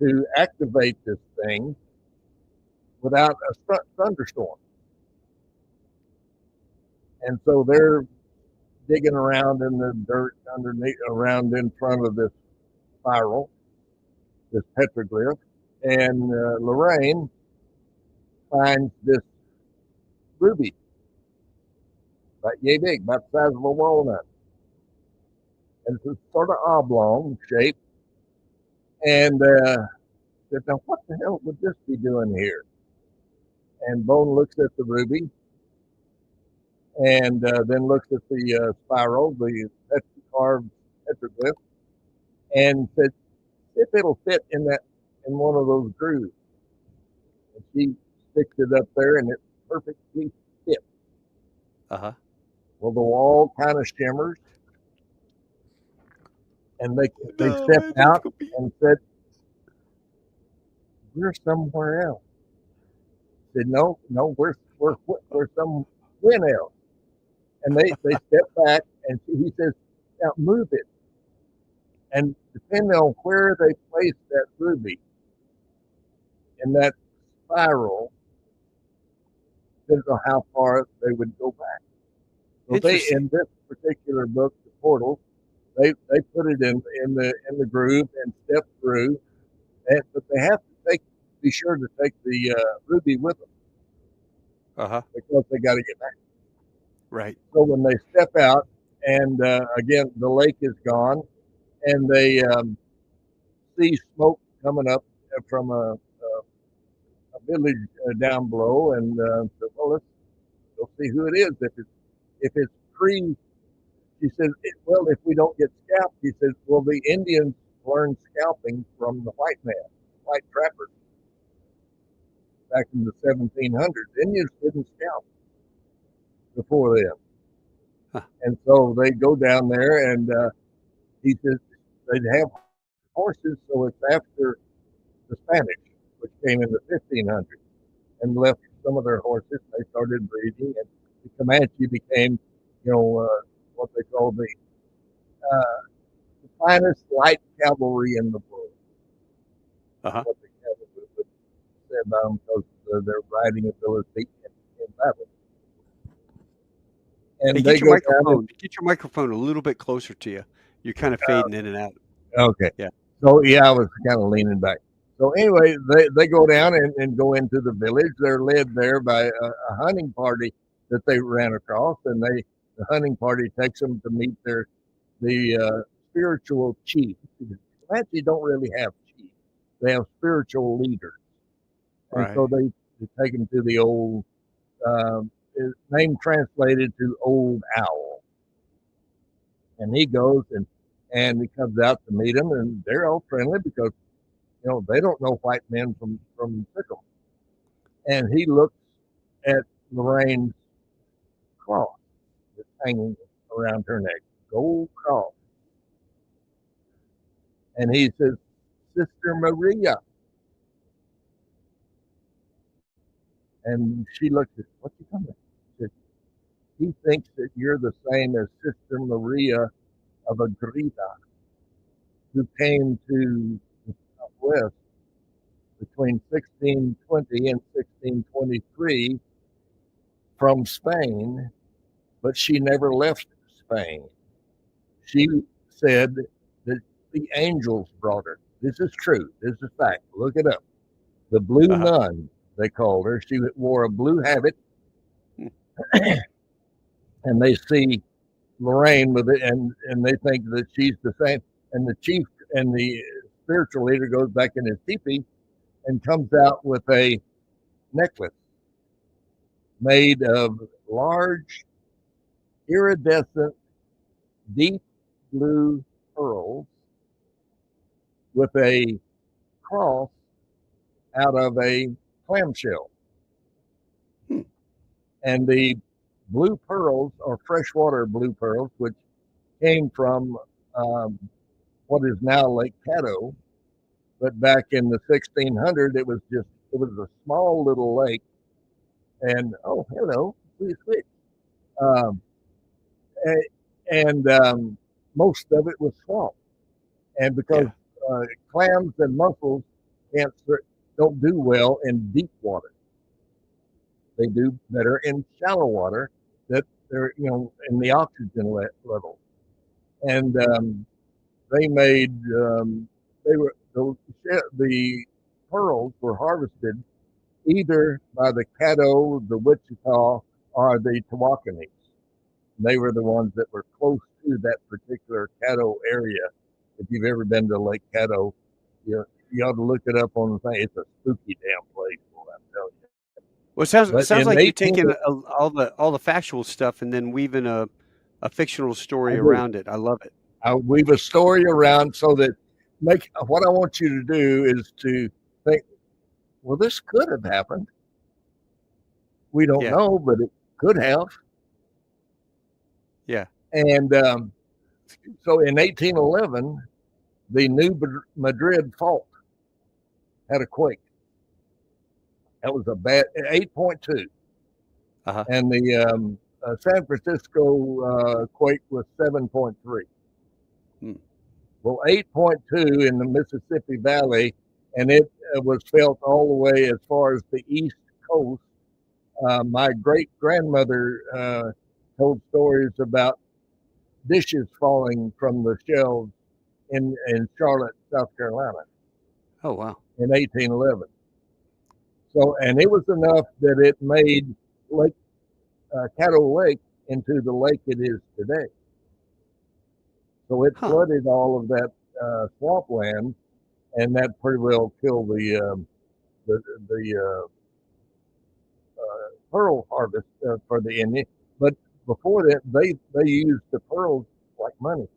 to activate this thing without a thunderstorm. And so they're digging around in the dirt underneath, around in front of this spiral, this petroglyph. And Lorraine finds this ruby, about yay big, about the size of a walnut. And it's sort of oblong shape. And said, now what the hell would this be doing here? And Bone looks at the ruby and then looks at the spiral, the carved petroglyph, and said, if it'll fit in one of those grooves. And she sticks it up there and it perfectly fits. Uh-huh. Well, the wall kind of shimmers, and they stepped out and said, we're somewhere else. Said, no, we're somewhere else. And they step back, and he says, now move it. And depending on where they place that ruby in that spiral, depends on how far they would go back. So in this particular book, The Portal, they put it in the groove and step through, but they have to be sure to take the ruby with them. Uh-huh. Because they got to get back. Right. So when they step out, and again the lake is gone, and they see smoke coming up from a village down below, and said, well, let's go see who it is. If it's pre, she said, well, if we don't get scalped, he says, well, the Indians learned scalping from the white trappers back in the 1700s. Indians didn't scalp before then. Huh. And so they go down there, and he says they'd have horses, so it's after the Spanish, which came in the 1500s, and left some of their horses. They started breeding, and the Comanche became, what they call the finest light cavalry in the world. Uh-huh. What the cavalry would say about them, because of their riding ability in battle. And hey, get your microphone a little bit closer to you. You're kind of fading in and out. Okay. Yeah. So I was kind of leaning back. So anyway, they go down and go into the village. They're led there by a hunting party that they ran across, and the hunting party takes them to meet the spiritual chief. Comanche don't really have chiefs; they have spiritual leaders, and so they take them to the old. His name translated to Old Owl, and he goes and he comes out to meet them, and they're all friendly because they don't know white men from Pickle. And he looks at Lorraine's cross that's hanging around her neck, gold cross, and he says, Sister Maria. And she looks at, what's he coming? She says, he thinks that you're the same as Sister Maria of Agreda, who came to the Southwest between 1620 and 1623 from Spain, but she never left Spain. She said that the angels brought her. This is true. This is fact. Look it up. The Blue Nun, they called her. She wore a blue habit, and they see Lorraine with it, and they think that she's the same. And the chief and the spiritual leader goes back in his teepee and comes out with a necklace made of large, iridescent, deep blue pearls with a cross out of a clamshell. Hmm. And the blue pearls are freshwater blue pearls, which came from what is now Lake Caddo. But back in the 1600s, it was a small little lake. And oh, hello, we switched. Um, and most of it was swamp. And because clams and mussels don't do well in deep water, they do better in shallow water that they're in the oxygen level. And they made they were the pearls were harvested either by the Caddo, the Wichita, or the Tawakanis. They were the ones that were close to that particular Caddo area. If you've ever been to Lake Caddo, you ought to look it up on the thing. It's a spooky damn place, I'm telling you. Well, it sounds like you're taking all the factual stuff and then weaving a fictional story around it. I love it. I weave a story around so that what I want you to do is to think, well, this could have happened. We don't know, but it could have. Yeah. And so in 1811, the New Madrid fault had a quake. That was a bad 8.2. And the San Francisco quake was 7.3. Well, 8.2 in the Mississippi Valley, and it was felt all the way as far as the East Coast. My great-grandmother told stories about dishes falling from the shelves in Charlotte, South Carolina. Oh, wow. In 1811. So, and it was enough that it made Caddo Lake into the lake it is today. So it flooded all of that swampland, and that pretty well killed the pearl harvest for the Indian. But before that, they used the pearls like money.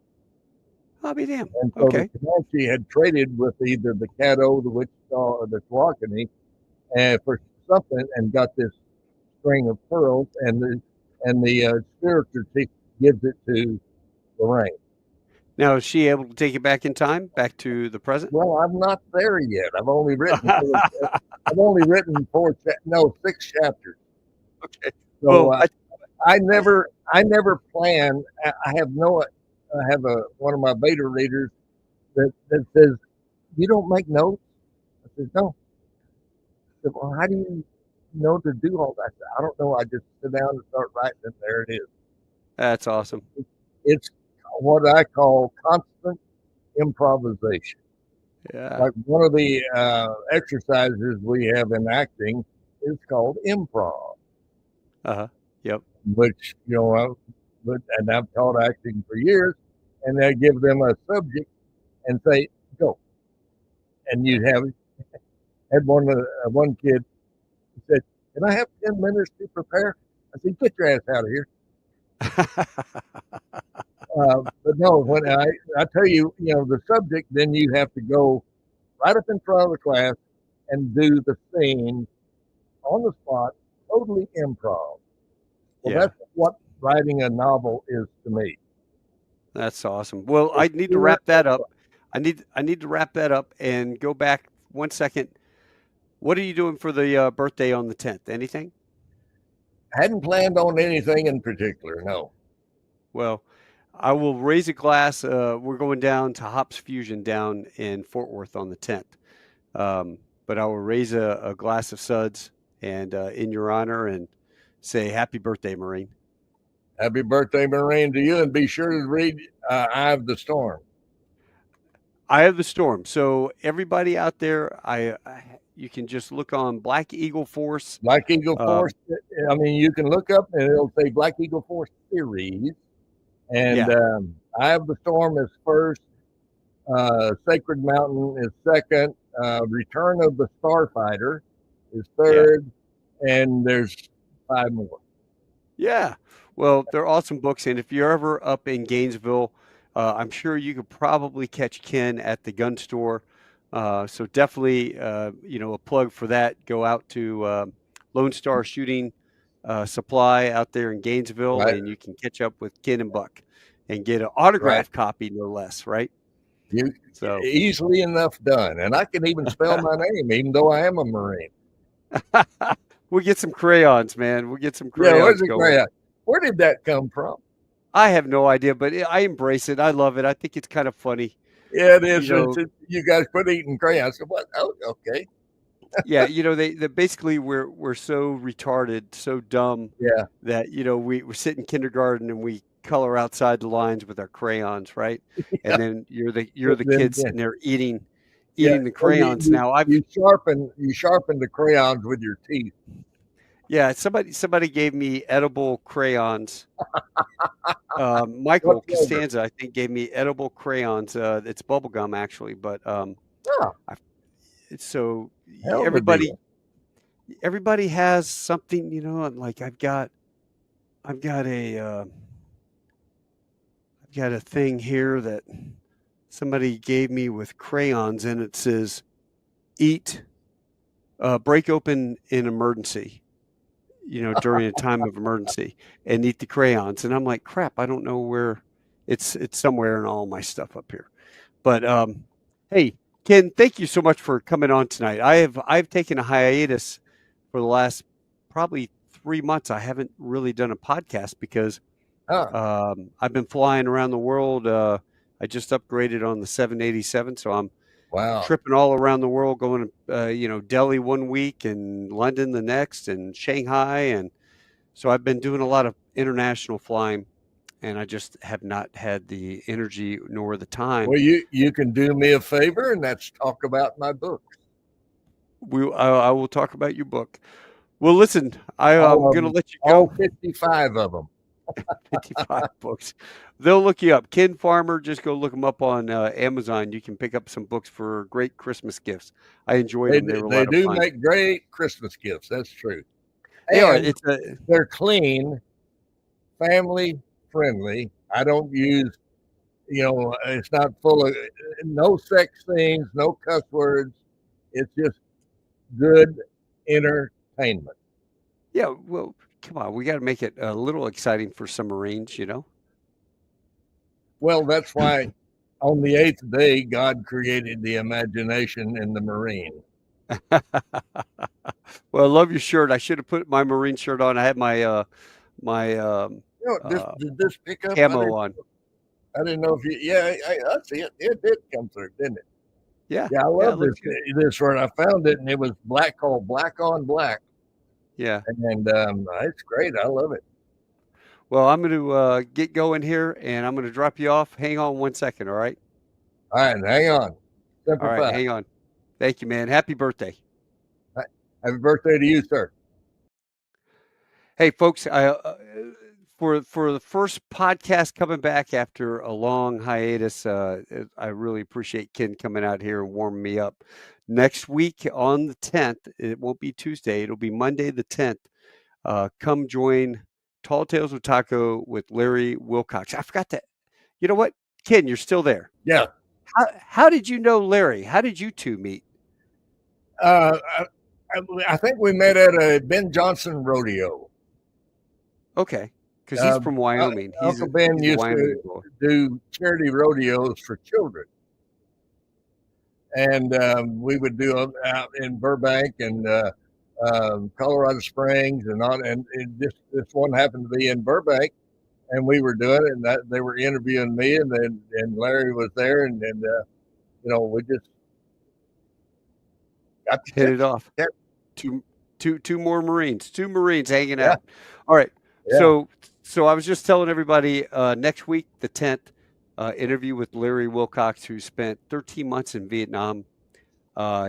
I'll be damned. And so the Comanche had traded with either the Caddo, the Wichita, or the Tawakoni, and for something, and got this string of pearls, and the spiritual chief gives it to Lorraine. Now, is she able to take it back in time, back to the present? Well, I'm not there yet. I've only written 6 chapters. Okay. So I never plan. I have one of my beta readers that says, "You don't make notes." I said, "No." I said, "Well, how do you know to do all that?" I said, "I don't know. I just sit down and start writing, and there it is." That's awesome. It's what I call constant improvisation. Yeah. Like one of the exercises we have in acting is called improv. Yep. Which, and I've taught acting for years, and they give them a subject and say, "Go." And you had one kid who said, "Can I have 10 minutes to prepare?" I said, "Get your ass out of here." But no, when I tell you, the subject, then you have to go right up in front of the class and do the scene on the spot, totally improv. Well, that's what writing a novel is to me. That's awesome. Well, I need to wrap that up. I need to wrap that up and go back 1 second. What are you doing for the birthday on the 10th? Anything? I hadn't planned on anything in particular, no. Well, I will raise a glass. We're going down to Hops Fusion down in Fort Worth on the 10th. But I will raise a glass of suds and in your honor and say happy birthday, Marine. Happy birthday, Marine, to you, and be sure to read Eye of the Storm. Eye of the Storm. So everybody out there, you can just look on Black Eagle Force. Black Eagle Force. I mean, you can look up and it'll say Black Eagle Force series. And Eye of the Storm is first. Sacred Mountain is second. Return of the Starfighter is third. And there's 5 more. Yeah. Well, they're awesome books. And if you're ever up in Gainesville, I'm sure you could probably catch Ken at the gun store. So definitely, a plug for that. Go out to Lone Star Shooting Supply out there in Gainesville, Right, and you can catch up with Ken and Buck and get an right. autographed copy, no less, right? You So easily enough done, and I can even spell my name, even though I am a Marine. we'll get some crayons, man. We'll get some Yeah, where's crayons the going. crayon? Where did that come from? I have no idea, but I embrace it. I love it. I think it's kind of funny. Yeah, it is. You know, You guys quit eating crayons. So what? Oh, okay. yeah, they basically we're so retarded, so dumb Yeah, that we sit in kindergarten and we color outside the lines with our crayons, right? And yeah. then you're the Then, kids sitting there eating yeah. the Well, crayons. Now you sharpen the crayons with your teeth. somebody gave me edible crayons. What Michael flavor? Costanza, I think, gave me edible crayons. It's bubble gum actually, but Oh, I, so hell of a everybody deal. everybody has something, and like I've got a thing here that somebody gave me with crayons, and it says eat break open in emergency, during a time of emergency, and eat the crayons. And I'm like, crap, I don't know where it's somewhere in all my stuff up here. But hey, Ken, thank you so much for coming on tonight. I've taken a hiatus for the last probably 3 months. I haven't really done a podcast because Huh. I've been flying around the world. I just upgraded on the 787, so I'm Wow. tripping all around the world, going to Delhi one week and London the next, and Shanghai, and so I've been doing a lot of international flying, and I just have not had the energy nor the time. Well, you can do me a favor, and that's talk about my book. I will talk about your book. Well, listen, I'm All of going to them, let you all go. 55 of them. 55 books. They'll look you up. Ken Farmer, just go look them up on Amazon. You can pick up some books for great Christmas gifts. I enjoyed them. They were a They lot of do fun. make great Christmas gifts. That's true. They are. And they're clean, family friendly. I don't use, it's not full of no sex scenes, no cuss words. It's just good entertainment. Yeah, well, come on. We got to make it a little exciting for some Marines, Well, that's why on the eighth day, God created the imagination in the Marine. Well, I love your shirt. I should have put my Marine shirt on. I had my Did this pick up? camo on. I didn't know if you. Yeah, I see it. It did come through, didn't it? Yeah. Yeah, I Yeah, it love this. looks good. This one, I found it, and it was called Black on Black, Yeah. and it's great. I love it. Well, I'm going to get going here, and I'm going to drop you off. Hang on 1 second, all right? All right, hang on. All Semper right, Fi. hang on. Thank you, man. Happy birthday. Happy birthday to you, sir. Hey, folks, for the first podcast coming back after a long hiatus, I really appreciate Ken coming out here and warming me up. Next week on the 10th, it won't be Tuesday, it'll be Monday the 10th. Come join Tall Tales with Taco with Larry Wilcox. I forgot that. You know what? Ken, you're still there. Yeah. How did you know Larry? How did you two meet? I think we met at a Ben Johnson rodeo. Okay, because he's from Wyoming. Uncle Ben used to do charity rodeos for children, and we would do them out in Burbank and Colorado Springs, and this one happened to be in Burbank, and we were doing it, and that they were interviewing me, and Larry was there, and we just got to hit it off. Yeah. Two more Marines, two Marines hanging out. All right. Yeah. So I was just telling everybody next week, the 10th, interview with Larry Wilcox, who spent 13 months in Vietnam.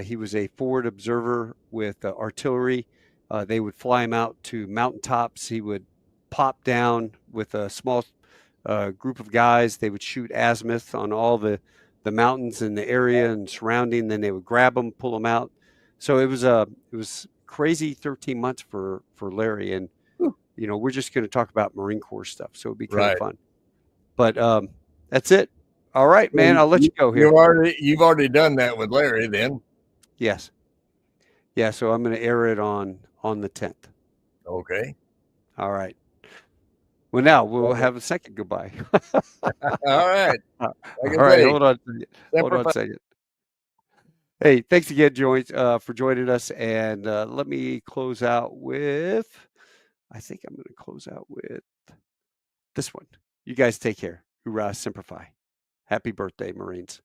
He was a forward observer with artillery. They would fly him out to mountaintops. He would pop down with a small group of guys. They would shoot azimuth on all the mountains in the area and surrounding. Then they would grab them, pull them out. So it was crazy 13 months for Larry, and we're just going to talk about Marine Corps stuff, so it'd be kind of fun. But that's it. All right, man. I'll let you go here. You've already done that with Larry, then. Yes. Yeah. So I'm going to air it on the 10th. Okay. All right. Well, now we'll have a second goodbye. All right. All right. Hold on. Semper Hold on a second. Hey, thanks again, for joining us. And let me close out with, I think I'm going to close out with this one. You guys take care. Hoorah, Semper Fi. Happy birthday, Marines.